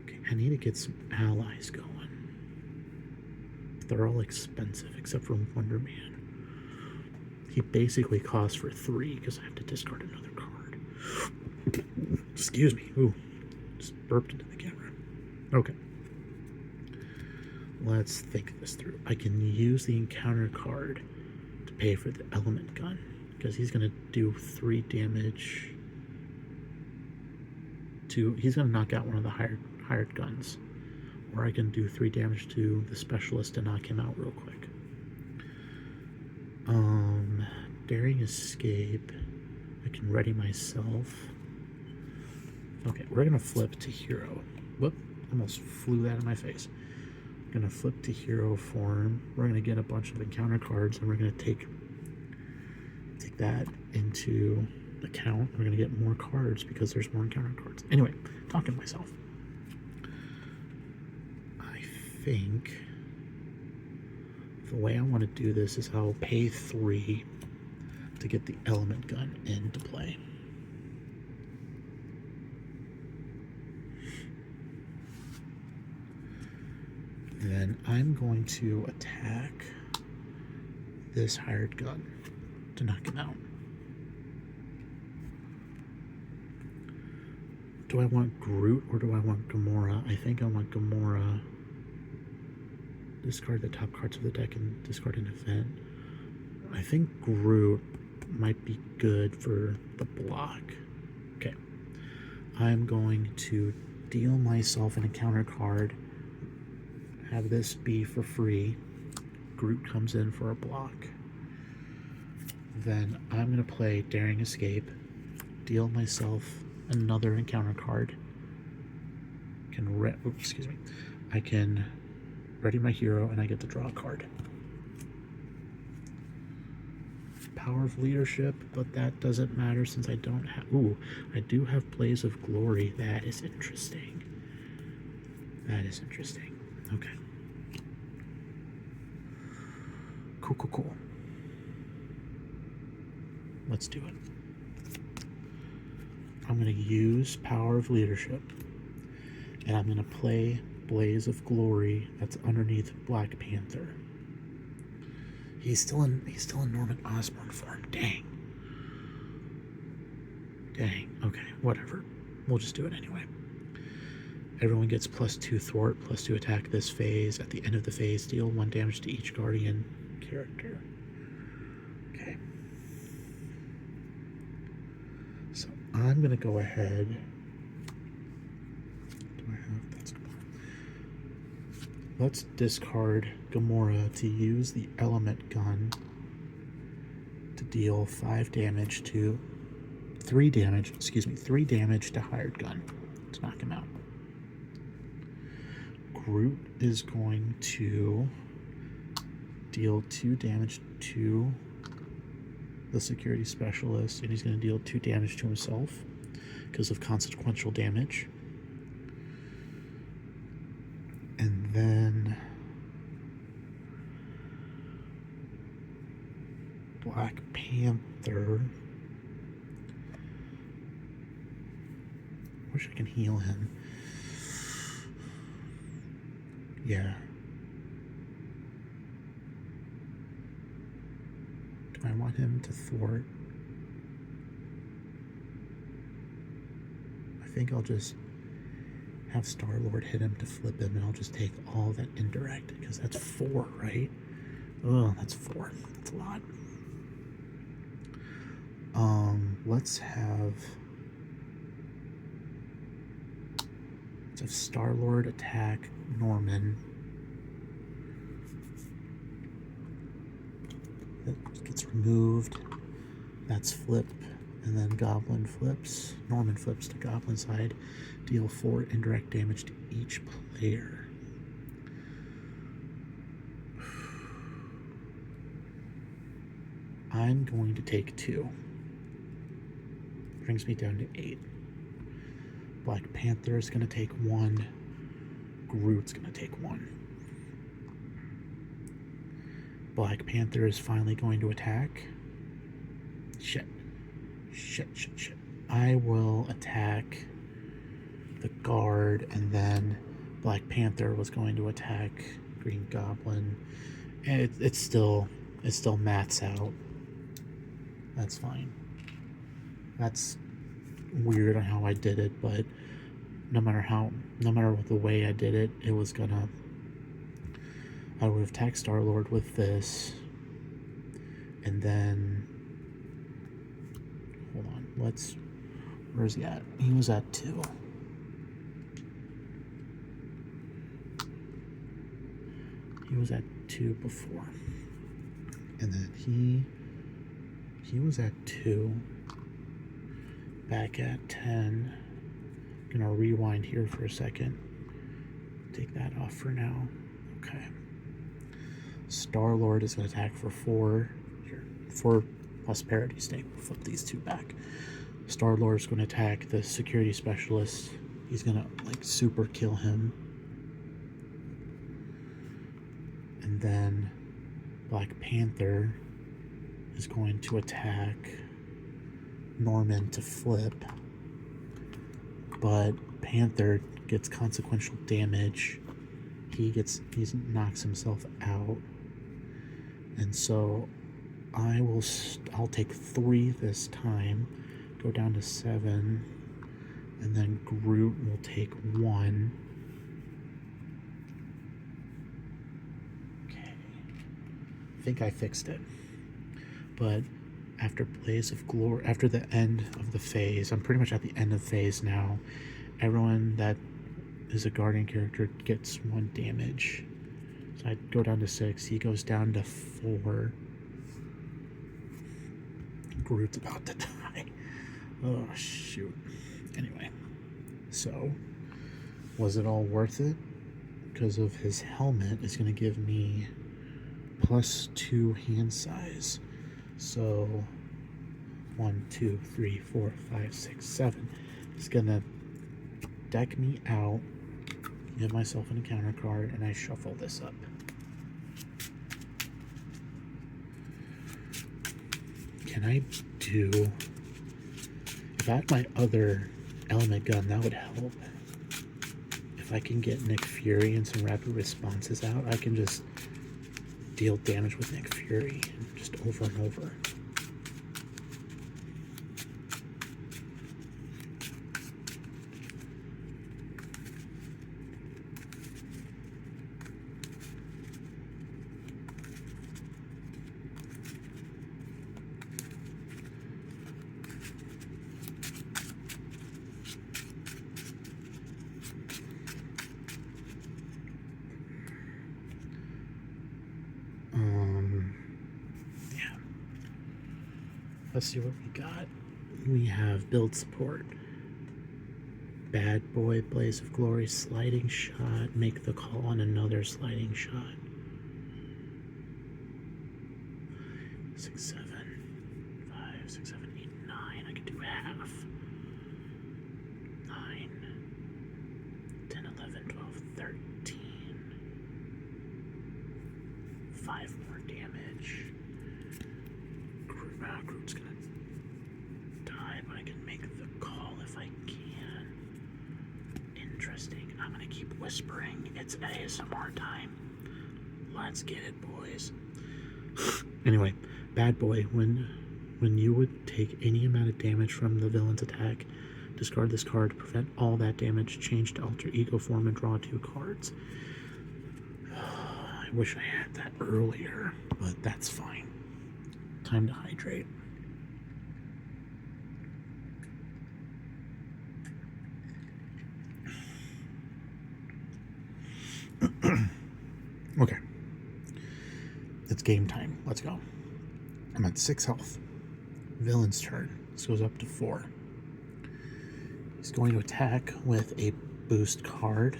Okay, I need to get some allies going. They're all expensive, except for Wonder Man. He basically costs for 3 because I have to discard another card. Excuse me. Ooh, just burped into the camera. Okay. Let's think this through. I can use the encounter card to pay for the element gun because he's going to do 3 damage to. He's going to knock out one of the hired guns, or I can do 3 damage to the specialist and knock him out real quick. Daring escape. I can ready myself. Okay, we're gonna flip to hero. Whoop, almost flew that in my face. We're gonna flip to hero form. We're gonna get a bunch of encounter cards and we're gonna take that into account. We're gonna get more cards because there's more encounter cards. Anyway, talking to myself. I think the way I want to do this is I'll pay 3 to get the element gun into play. Then I'm going to attack this hired gun to knock him out. Do I want Groot or do I want Gamora? I think I want Gamora. Discard the top cards of the deck and discard an event. I think Groot might be good for the block. Okay. I'm going to deal myself an encounter card. Have this be for free. Groot comes in for a block. Then I'm going to play Daring Escape. Deal myself another encounter card. I can ready my hero and I get to draw a card. Power of Leadership, but that doesn't matter since I don't have... Ooh, I do have Blaze of Glory. That is interesting. That is interesting. Okay. Cool. Let's do it. I'm going to use Power of Leadership, and I'm going to play Blaze of Glory that's underneath Black Panther. He's still in Norman Osborne form. Dang. Okay, whatever. We'll just do it anyway. Everyone gets +2 thwart, +2 attack this phase. At the end of the phase, deal 1 damage to each Guardian character. Okay. So I'm gonna go ahead. Do I have that's Let's discard Gamora to use the element gun to deal 3 damage to hired gun to knock him out. Groot is going to deal 2 damage to the security specialist, and he's going to deal 2 damage to himself because of consequential damage. And then Black Panther, wish I can heal him. Yeah. Do I want him to thwart? I think I'll just have Star-Lord hit him to flip him, and I'll just take all that indirect, because that's 4, right? Oh, that's 4. That's a lot. Let's have Star-Lord attack Norman. That gets removed. That's flip. And then Goblin flips. Norman flips to Goblin side. Deal 4 indirect damage to each player. I'm going to take 2. Brings me down to 8. Black Panther is going to take 1. Groot's going to take 1. Black Panther is finally going to attack. Shit. I will attack the guard, and then Black Panther was going to attack Green Goblin. And it still maths out. That's fine. That's weird on how I did it, but no matter the way I did it, I would have attacked Star-Lord with this, and then hold on, where's he at? He was at 2. He was at 2 before, and then he was at 2, back at 10. I'm gonna rewind here for a second. Take that off for now. Okay. Star-Lord is gonna attack for 4. Here, for prosperity's sake, we'll flip these 2 back. Star-Lord is gonna attack the security specialist. He's gonna super kill him. And then Black Panther is going to attack Norman to flip, but Panther gets consequential damage. He knocks himself out, and so I'll take 3 this time, go down to 7, and then Groot will take 1. Okay, I think I fixed it. But after Blaze of Glory, after the end of the phase, I'm pretty much at the end of phase now. Everyone that is a Guardian character gets 1 damage. So I go down to 6. He goes down to 4. Groot's about to die. Oh, shoot. Anyway, so was it all worth it? Because of his helmet is going to give me +2 hand size. So 1, 2, 3, 4, 5, 6, 7. It's gonna deck me out, give myself an encounter card, and I shuffle this up. Can I do... If I had my other element gun, that would help. If I can get Nick Fury and some rapid responses out, I can just deal damage with Nick Fury just over and over. Yeah. Let's see what we got. We have build support. Bad Boy, Blaze of Glory, sliding shot, make the call on another sliding shot. 6, 7, 5, 6, 7, 8, 9. I could do half. 9, 10, 11, 12, 13. 5 more damage. Groot's gonna die, but I can make the call if I can. Interesting. I'm gonna keep whispering. It's ASMR time. Let's get it, boys. Anyway, Bad Boy, when you would take any amount of damage from the villain's attack, discard this card to prevent all that damage, change to alter ego form, and draw 2 cards. I wish I had that earlier, but that's fine. Time to hydrate. Okay. It's game time. Let's go. I'm at 6 health. Villain's turn. This goes up to 4. He's going to attack with a boost card.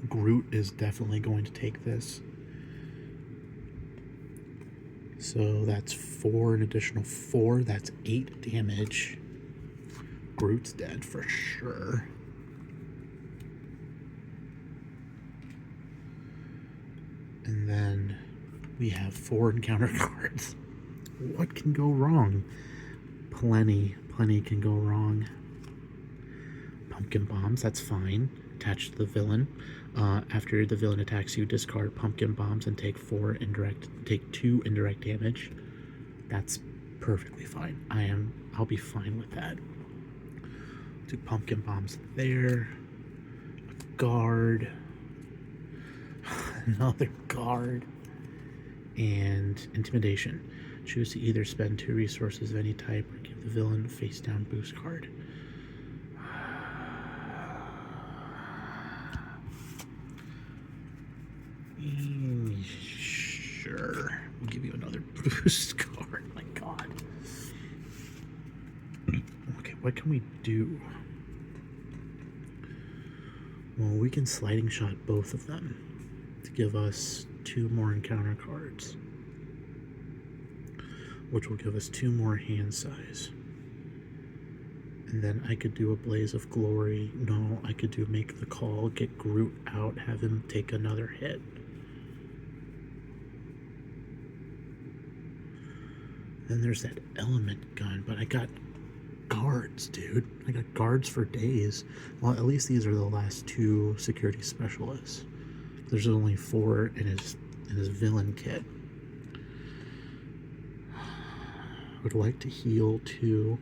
Groot is definitely going to take this. So that's 4, an additional 4. That's 8 damage. Groot's dead for sure. And then we have 4 encounter cards. What can go wrong? Plenty can go wrong. Pumpkin bombs, that's fine. Attached to the villain. After the villain attacks you, discard pumpkin bombs and take 2 indirect damage. That's perfectly fine. I'll be fine with that. 2 pumpkin bombs there. A guard. Another guard. And intimidation. Choose to either spend 2 resources of any type or give the villain a face down boost card. Sure. We'll give you another boost card. My god. Okay, what can we do? Well, we can sliding shot both of them to give us 2 more encounter cards, which will give us 2 more hand size. And then I could do a Blaze of Glory. No, I could do make the call, get Groot out, have him take another hit. Then there's that element gun, but I got guards, dude. I got guards for days. Well, at least these are the last 2 security specialists. There's only 4 in his villain kit. Would like to heal 2.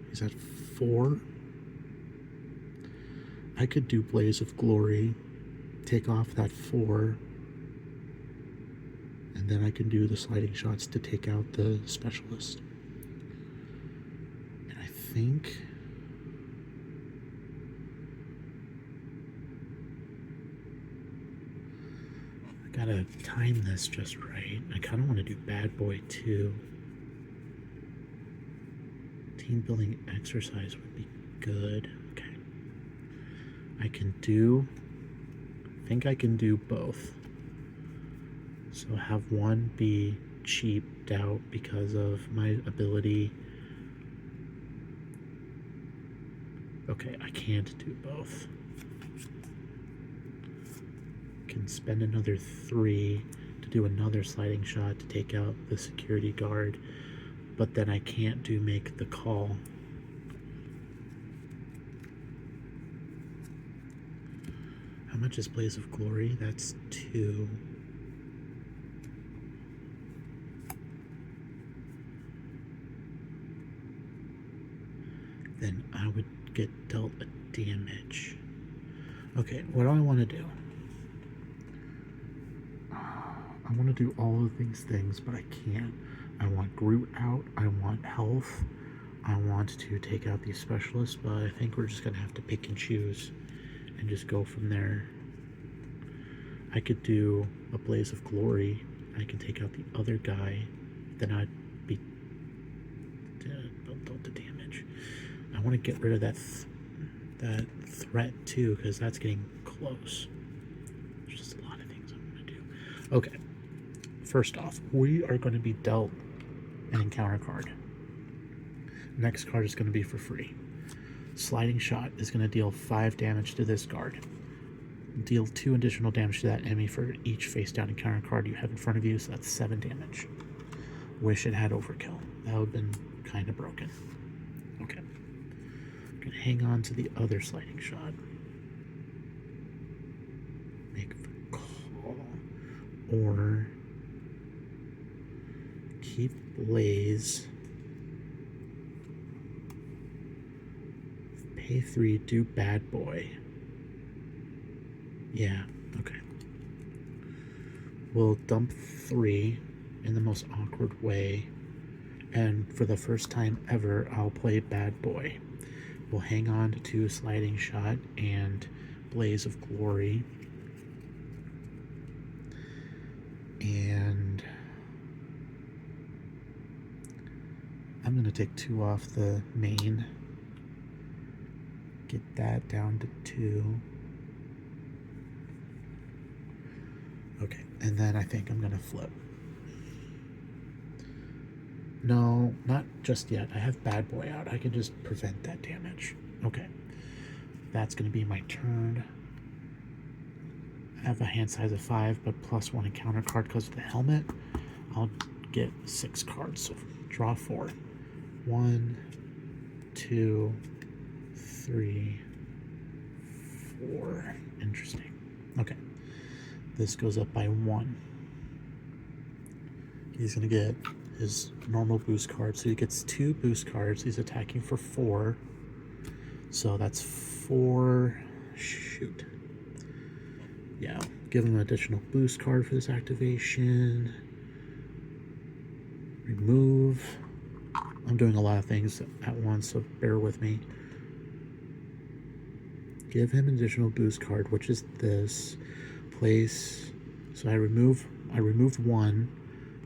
He's at 4. I could do Blaze of Glory, take off that 4, and then I can do the sliding shots to take out the specialist. And I think I gotta time this just right. I kind of want to do Bad Boy too. Team building exercise would be good. Okay. I think I can do both. So have one be cheaped out because of my ability. Okay, I can't do both. Can spend another 3 to do another sliding shot to take out the security guard. but then I can't do make the call. How much is Blaze of Glory? That's 2. Then I would get dealt a damage. Okay, what do I want to do? I want to do all of these things, but I can't. I want Groot out. I want health. I want to take out these specialists, but I think we're just going to have to pick and choose and just go from there. I could do a Blaze of Glory. I can take out the other guy. Then I'd be dealt the damage. I want to get rid of that threat too, because that's getting close. There's just a lot of things I'm going to do. Okay. First off, we are going to be dealt an encounter card. Next card is going to be for free. Sliding Shot is going to deal 5 damage to this guard. Deal 2 additional damage to that enemy for each face down encounter card you have in front of you, so that's 7 damage. Wish it had overkill. That would have been kind of broken. Okay. I'm going to hang on to the other Sliding Shot. Make the call. Or keep Blaze. Pay 3, do Bad Boy. Yeah, okay. We'll dump 3 in the most awkward way. And for the first time ever, I'll play Bad Boy. We'll hang on to 2 Sliding Shot and Blaze of Glory. And I'm going to take 2 off the main. Get that down to 2. Okay, and then I think I'm going to flip. No, not just yet. I have Bad Boy out. I can just prevent that damage. Okay, that's going to be my turn. I have a hand size of 5, but +1 encounter card because of the helmet. I'll get 6 cards, so draw 4. 1, 2, 3, 4. Interesting. Okay. This goes up by 1. He's going to get his normal boost card. So he gets 2 boost cards. He's attacking for 4. So that's 4. Shoot. Yeah. Give him an additional boost card for this activation. Remove. I'm doing a lot of things at once, so bear with me. Give him an additional boost card, which is this. Place. So I removed 1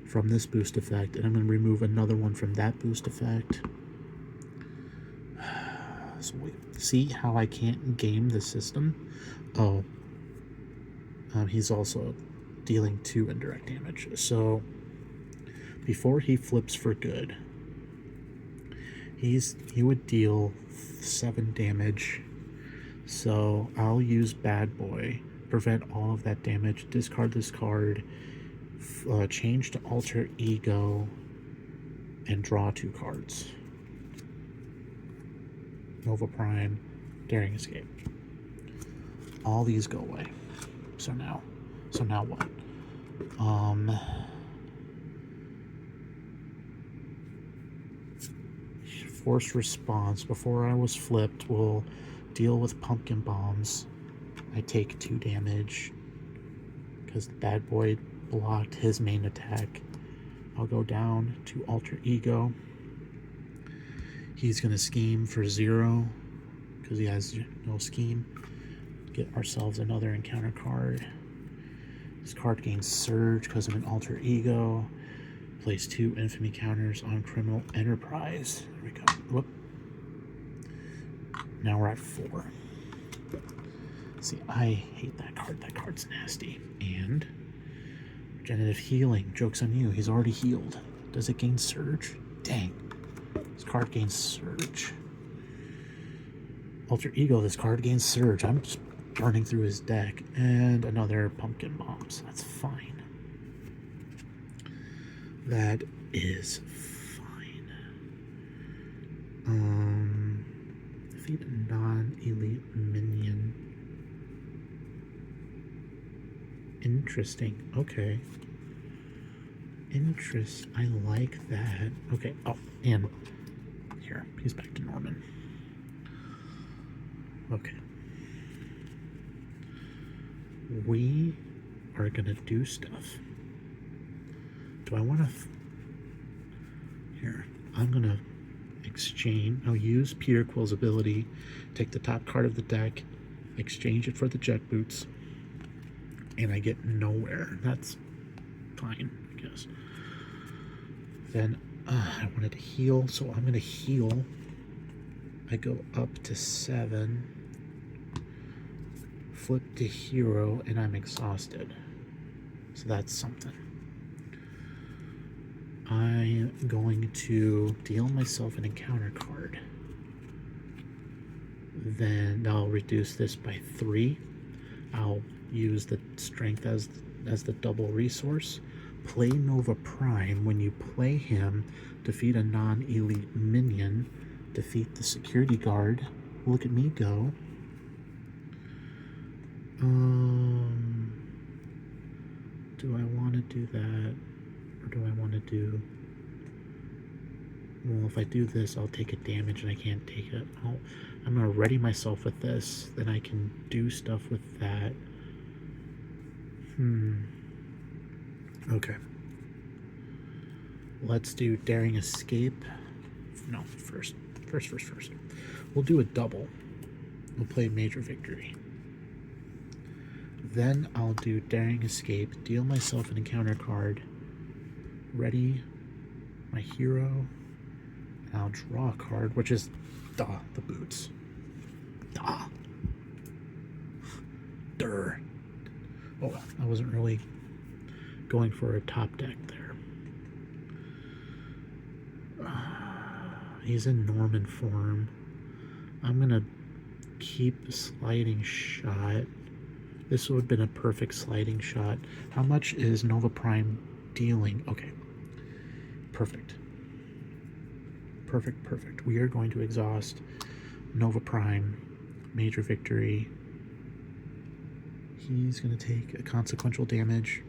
from this boost effect, and I'm going to remove another one from that boost effect. So see how I can't game the system? Oh. He's also dealing 2 indirect damage. So before he flips for good, he would deal 7 damage. So I'll use Bad Boy, prevent all of that damage, discard this card, change to Alter Ego, and draw 2 cards. Nova Prime, Daring Escape. All these go away. So now what? Forced Response. Before I was flipped, will deal with Pumpkin Bombs. I take 2 damage because the Bad Boy blocked his main attack. I'll go down to Alter Ego. He's going to scheme for 0 because he has no scheme. Get ourselves another encounter card. This card gains Surge because of an Alter Ego. Place 2 infamy counters on Criminal Enterprise. There we go. Whoop. Now we're at 4. See, I hate that card. That card's nasty. And Regenerative Healing. Joke's on you. He's already healed. Does it gain Surge? Dang. This card gains Surge. Alter Ego. This card gains Surge. I'm just burning through his deck. And another Pumpkin Bombs. That's fine. That is fine. Defeat a non-elite minion. Interesting. Okay. I like that. Okay. Oh, and here, he's back to Norman. Okay. We are gonna do stuff. Do I want to? Here, I'm gonna exchange. I'll use Peter Quill's ability. Take the top card of the deck, exchange it for the jet boots, and I get nowhere. That's fine, I guess. Then I wanted to heal, so I'm gonna heal. I go up to 7, flip to hero, and I'm exhausted. So that's something. I'm going to deal myself an encounter card. Then I'll reduce this by 3. I'll use the strength as the double resource. Play Nova Prime. When you play him, defeat a non-elite minion. Defeat the security guard. Look at me go. Do I want to do that? Or do I want to do... Well, if I do this, I'll take a damage and I can't take it. I'm going to ready myself with this. Then I can do stuff with that. Okay. Let's do Daring Escape. No, first. We'll do a double. We'll play Major Victory. Then I'll do Daring Escape, deal myself an encounter card, ready my hero, and I'll draw a card, which is the boots. Durr. Oh, I wasn't really going for a top deck there. He's in Norman form. I'm gonna keep Sliding Shot. This would have been a perfect Sliding Shot. How much is Nova Prime dealing? Okay. Perfect. We are going to exhaust Nova Prime. Major Victory. He's going to take a consequential damage.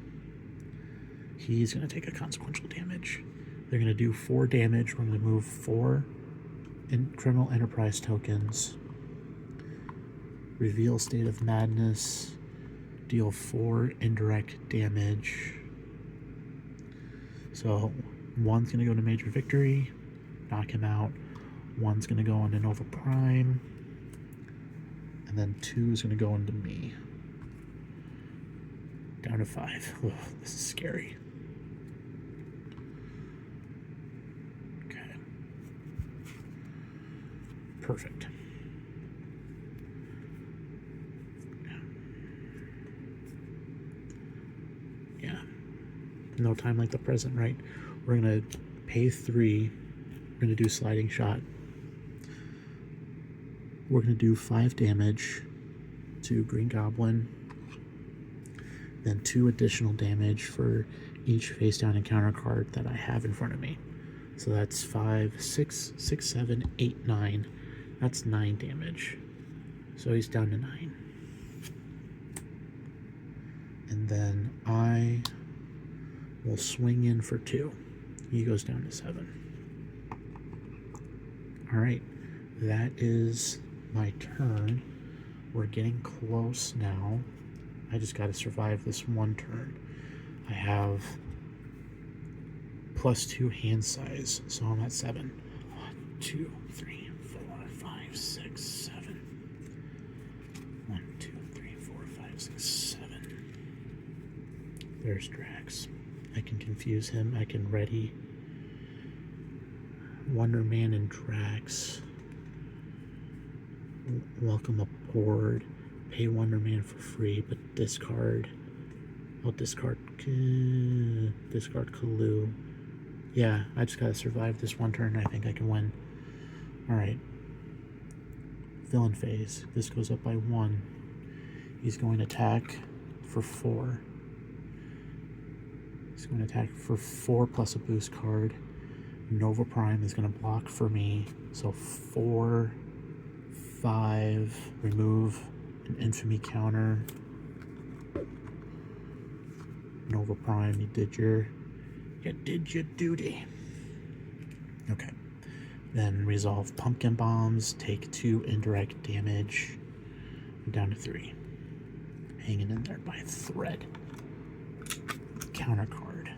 They're going to do 4 damage. We're going to move 4 Criminal Enterprise tokens. Reveal State of Madness. Deal 4 indirect damage. So 1's going to go to Major Victory, knock him out. 1's going to go into Nova Prime. And then 2 is going to go into me. Down to 5. Ugh, this is scary. Okay. Perfect. Yeah. No time like the present, right? We're going to pay 3. We're going to do Sliding Shot. We're going to do 5 damage to Green Goblin. Then 2 additional damage for each face down encounter card that I have in front of me. So that's 5, 6, 7, 8, 9. That's 9 damage. So he's down to 9. And then I will swing in for 2. He goes down to 7. Alright, that is my turn. We're getting close now. I just got to survive this one turn. I have +2 hand size, so I'm at 7. 1, 2, 3, 4, 5, 6, 7. 1, 2, 3, 4, 5, 6, 7. There's Drax. I can confuse him. I can ready Wonder Man and Drax. Welcome aboard. Pay Wonder Man for free, but discard. I'll discard Kalu. Yeah, I just gotta survive this one turn. I think I can win. Alright. Villain phase. This goes up by 1. He's going to attack for 4. He's going to attack for 4 plus a boost card. Nova Prime is going to block for me. So 4, 5, remove an infamy counter. Nova Prime, you did your duty. Okay. Then resolve pumpkin bombs, take 2 indirect damage. Down to 3. Hanging in there by a thread. Counter card.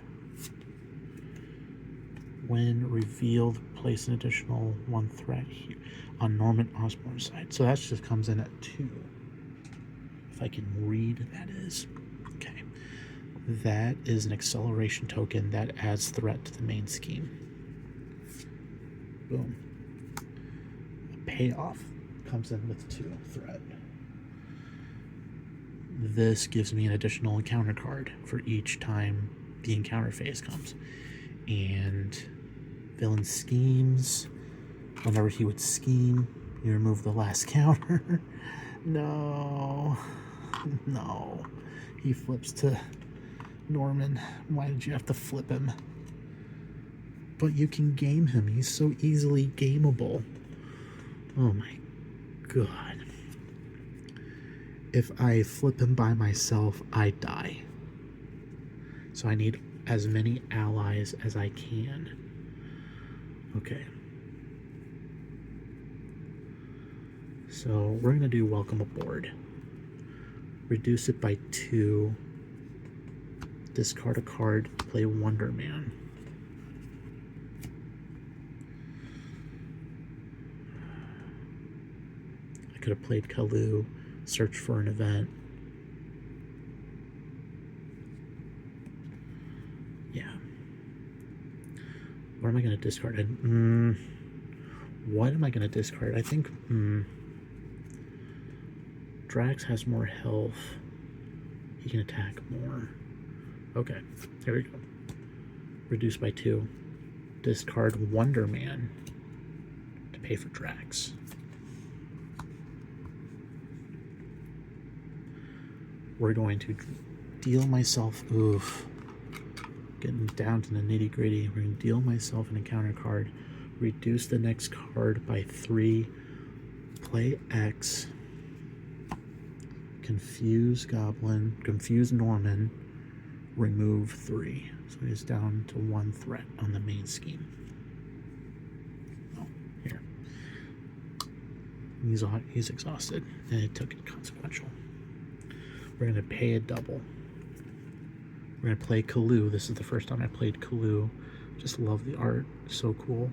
When revealed, place an additional 1 threat here on Norman Osborne's side. So that just comes in at 2. If I can read, that is. Okay. That is an acceleration token that adds threat to the main scheme. Boom. A payoff comes in with 2 threat. This gives me an additional encounter card for each time the encounter phase comes. And villain schemes. Whenever he would scheme, you remove the last counter. No. No. He flips to Norman. Why did you have to flip him? But you can game him. He's so easily gameable. Oh my god. If I flip him by myself, I die. So I need as many allies as I can. Okay. So we're going to do welcome aboard. Reduce it by 2. Discard a card, play Wonder Man. I could have played Kalu, search for an event. Yeah. What am I going to discard? What am I going to discard? I think Drax has more health. He can attack more. Okay, there we go. Reduce by 2. Discard Wonder Man to pay for Drax. We're going to deal myself, getting down to the nitty gritty. We're going to deal myself an encounter card, reduce the next card by 3, play X, confuse Goblin, confuse Norman, remove 3. So he's down to 1 threat on the main scheme. Oh, here. He's exhausted, and it took it consequential. We're going to pay a double. We're going to play Kalu. This is the first time I played Kalu. Just love the art. So cool.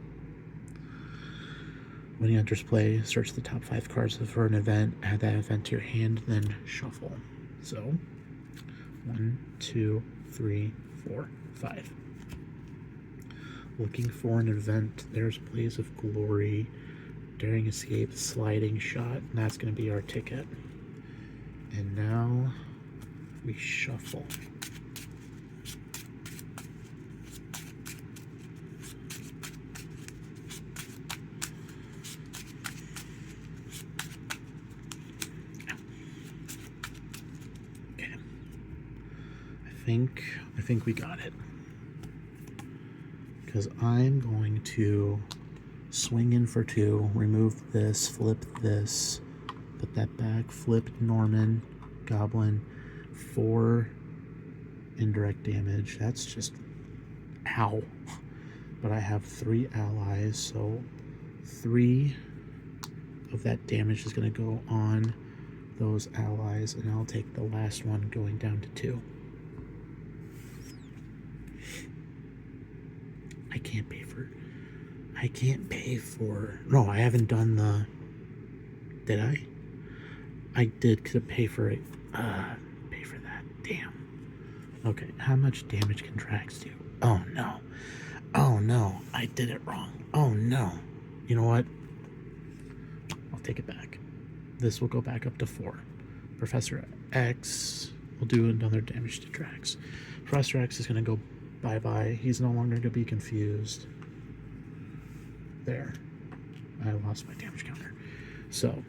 When he enters play, search the top 5 cards for an event, add that event to your hand, then shuffle. So, 1, 2, 3, 4, 5. Looking for an event. There's Blaze of Glory, Daring Escape, Sliding Shot, and that's going to be our ticket. And now we shuffle. Okay. I think we got it. Because I'm going to swing in for 2, remove this, flip this, put that back, flip Norman, Goblin, 4 indirect damage. That's just ow. But I have 3 allies, so 3 of that damage is going to go on those allies, and I'll take the last one going down to 2. I can't pay for... No, I haven't done the... Did I? I did pay for it. Pay for that. Damn. Okay, how much damage can Drax do? Oh no. Oh no, I did it wrong. Oh no. You know what? I'll take it back. This will go back up to 4. Professor X will do another damage to Drax. Professor X is going to go bye-bye. He's no longer going to be confused. There. I lost my damage counter. So,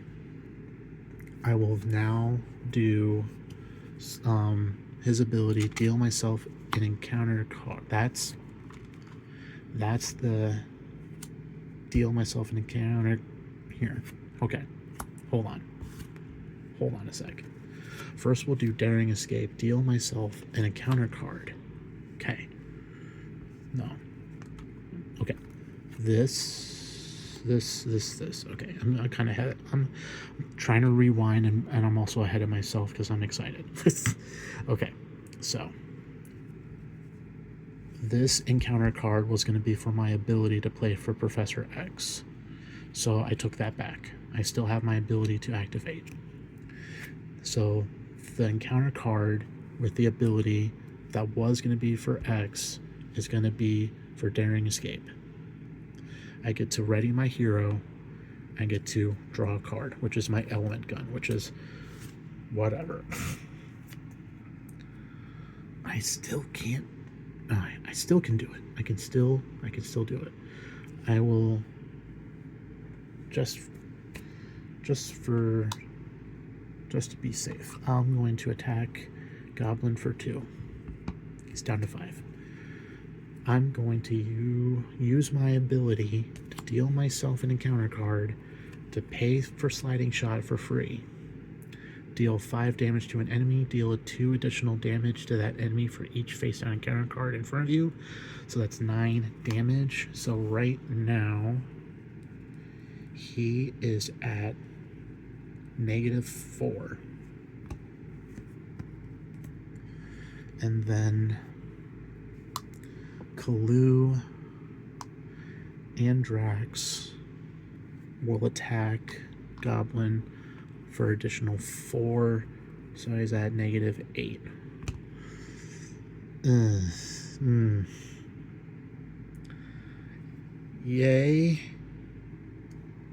I will now do his ability, deal myself an encounter card. That's the deal myself an encounter here. Okay, hold on a sec. First we'll do daring escape. Deal myself an encounter card. Okay. No. Okay. This. Okay. I'm kind of ahead. I'm trying to rewind, and I'm also ahead of myself because I'm excited. Okay. So this encounter card was going to be for my ability to play for Professor X. So I took that back. I still have my ability to activate. So the encounter card with the ability that was going to be for X is going to be for Daring Escape. I get to ready my hero. I get to draw a card, which is my element gun, which is whatever. I still can't. I still can do it. I can still do it. I will just to be safe. I'm going to attack Goblin for 2. He's down to 5. I'm going to use my ability to deal myself an encounter card to pay for Sliding Shot for free. Deal 5 damage to an enemy. Deal 2 additional damage to that enemy for each face-down encounter card in front of you. So that's 9 damage. So right now, he is at -4. And then Kalu and Drax will attack Goblin for additional 4, so he's at -8. Yay.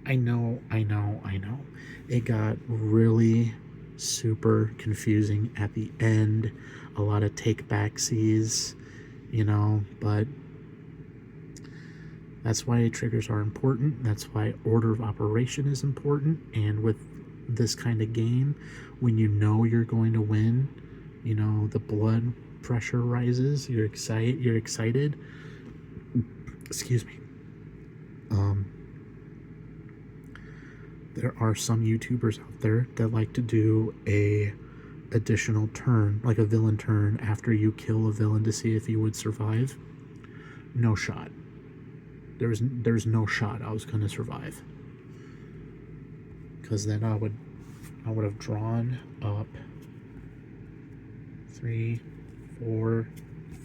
I know. It got really super confusing at the end. A lot of take-backsies, but that's why triggers are important. That's why order of operation is important. And with this kind of game, when you know you're going to win, the blood pressure rises. You're excited. Excuse me. There are some YouTubers out there that like to do a additional turn, like a villain turn, after you kill a villain to see if he would survive. No shot. There's no shot I was going to survive, because then I would have drawn up 3, 4,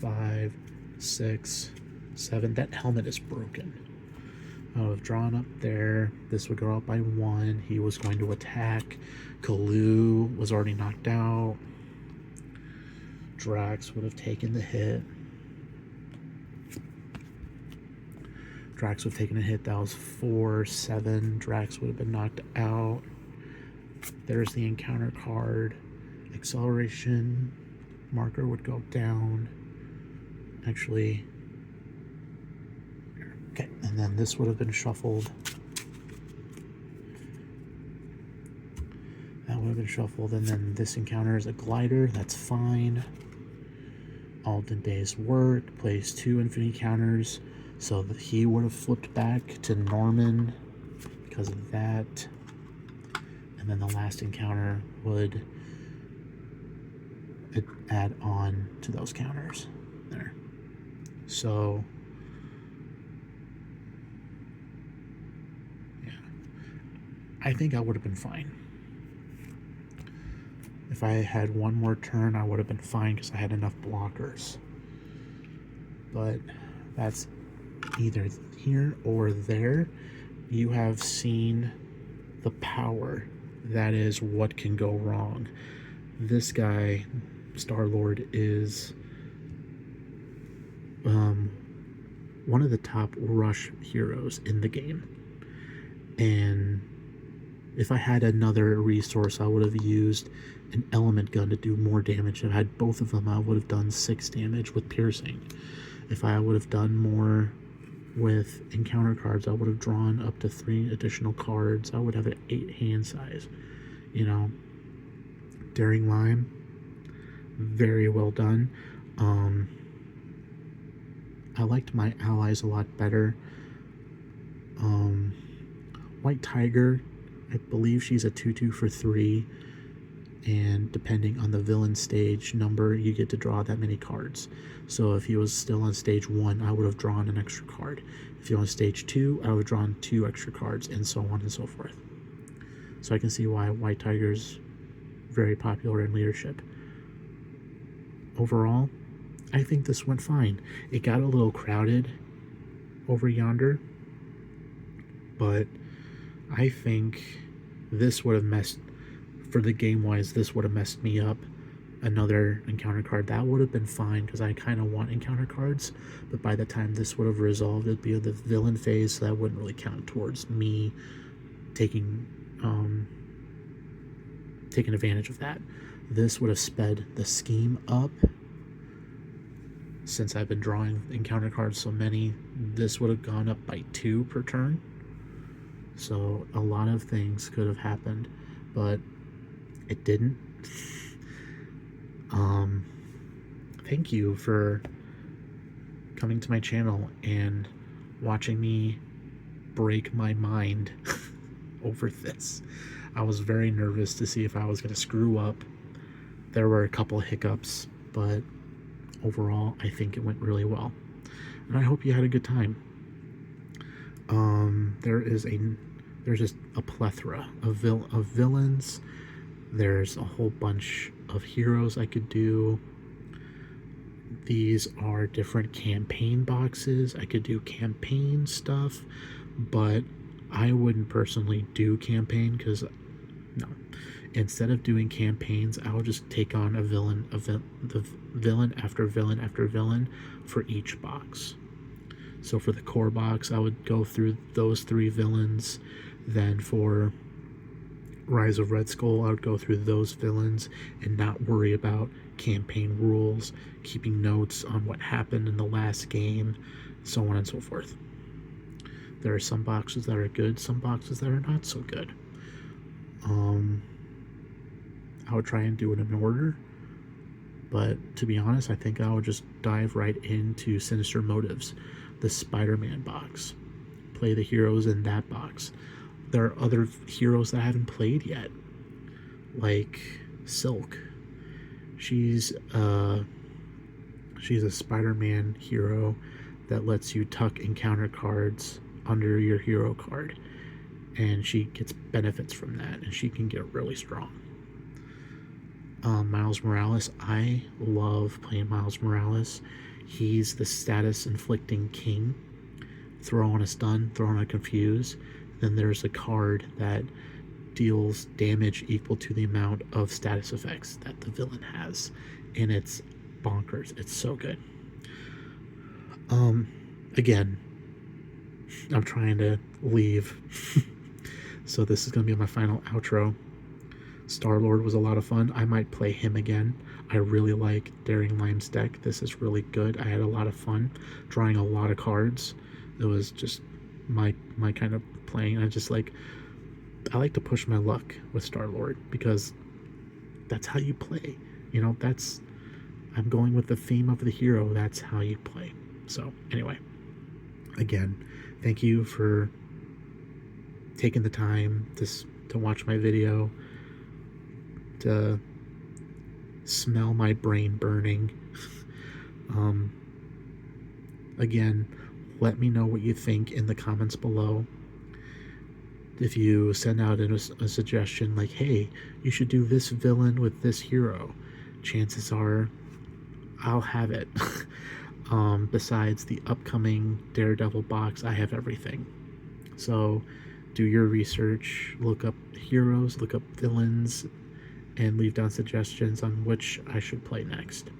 5, 6, 7. That helmet is broken. I would have drawn up there. This would go up by 1. He was going to attack. Kalu was already knocked out. Drax would have taken the hit. Drax would have taken a hit. That was 4, 7. Drax would have been knocked out. There's the encounter card. Acceleration marker would go down. Actually, okay, and then this would have been shuffled. That would have been shuffled, and then this encounter is a glider. That's fine. All the day's work. Plays 2 infinity counters, so that he would have flipped back to Norman because of that. And then the last encounter would add on to those counters there. So yeah, I think I would have been fine. If I had one more turn, I would have been fine because I had enough blockers. But that's either here or there. You have seen the power. That is what can go wrong. This guy, Star-Lord, is one of the top rush heroes in the game. And if I had another resource, I would have used an element gun to do more damage. If I had both of them, I would have done 6 damage with piercing. If I would have done more with encounter cards, I would have drawn up to 3 additional cards. I would have an 8 hand size. Daring Lime, very well done. I liked my allies a lot better. White Tiger, I believe she's a 2/2 for 3, and depending on the villain stage number, you get to draw that many cards. So if he was still on stage 1, I would have drawn an extra card. If he was on stage 2, I would have drawn 2 extra cards, and so on and so forth. So I can see why White Tiger's very popular in leadership. Overall, I think this went fine. It got a little crowded over yonder, but I think this would have messed, for the game-wise, this would have messed me up. Another encounter card, that would have been fine because I kind of want encounter cards, but by the time this would have resolved, it'd be the villain phase, so that wouldn't really count towards me taking advantage of that. This would have sped the scheme up. Since I've been drawing encounter cards so many, this would have gone up by 2 per turn. So a lot of things could have happened, but it didn't. Thank you for coming to my channel and watching me break my mind over this. I was very nervous to see if I was going to screw up. There were a couple hiccups, but overall, I think it went really well. And I hope you had a good time. There's just a plethora of villains. There's a whole bunch of heroes I could do. These are different campaign boxes. I could do campaign stuff, but I wouldn't personally do campaign because, no. Instead of doing campaigns, I would just take on the villain after villain after villain for each box. So for the core box, I would go through those 3 villains. Then for Rise of Red Skull, I would go through those villains and not worry about campaign rules, keeping notes on what happened in the last game, so on and so forth. There are some boxes that are good, some boxes that are not so good. I would try and do it in order, but to be honest, I think I would just dive right into Sinister Motives, the Spider-Man box. Play the heroes in that box. There are other heroes that I haven't played yet, like Silk. She's a Spider-Man hero that lets you tuck encounter cards under your hero card, and she gets benefits from that, and she can get really strong. Miles Morales, I love playing Miles Morales. He's the status inflicting king. Throw on a stun, throw on a confuse. Then there's a card that deals damage equal to the amount of status effects that the villain has, and it's bonkers. It's so good. Again, I'm trying to leave, so this is going to be my final outro. Star-Lord was a lot of fun. I might play him again. I really like Daring Lime's deck. This is really good. I had a lot of fun drawing a lot of cards. It was just my kind of playing. I like to push my luck with Star-Lord because that's how you play. You know, I'm going with the theme of the hero. That's how you play. So anyway, again, thank you for taking the time to watch my video, to smell my brain burning. Again, let me know what you think in the comments below. If you send out a suggestion like, hey, you should do this villain with this hero, chances are I'll have it. Besides the upcoming Daredevil box, I have everything. So do your research, look up heroes, look up villains, and leave down suggestions on which I should play next.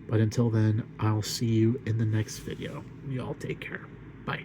But until then, I'll see you in the next video. Y'all take care. Bye.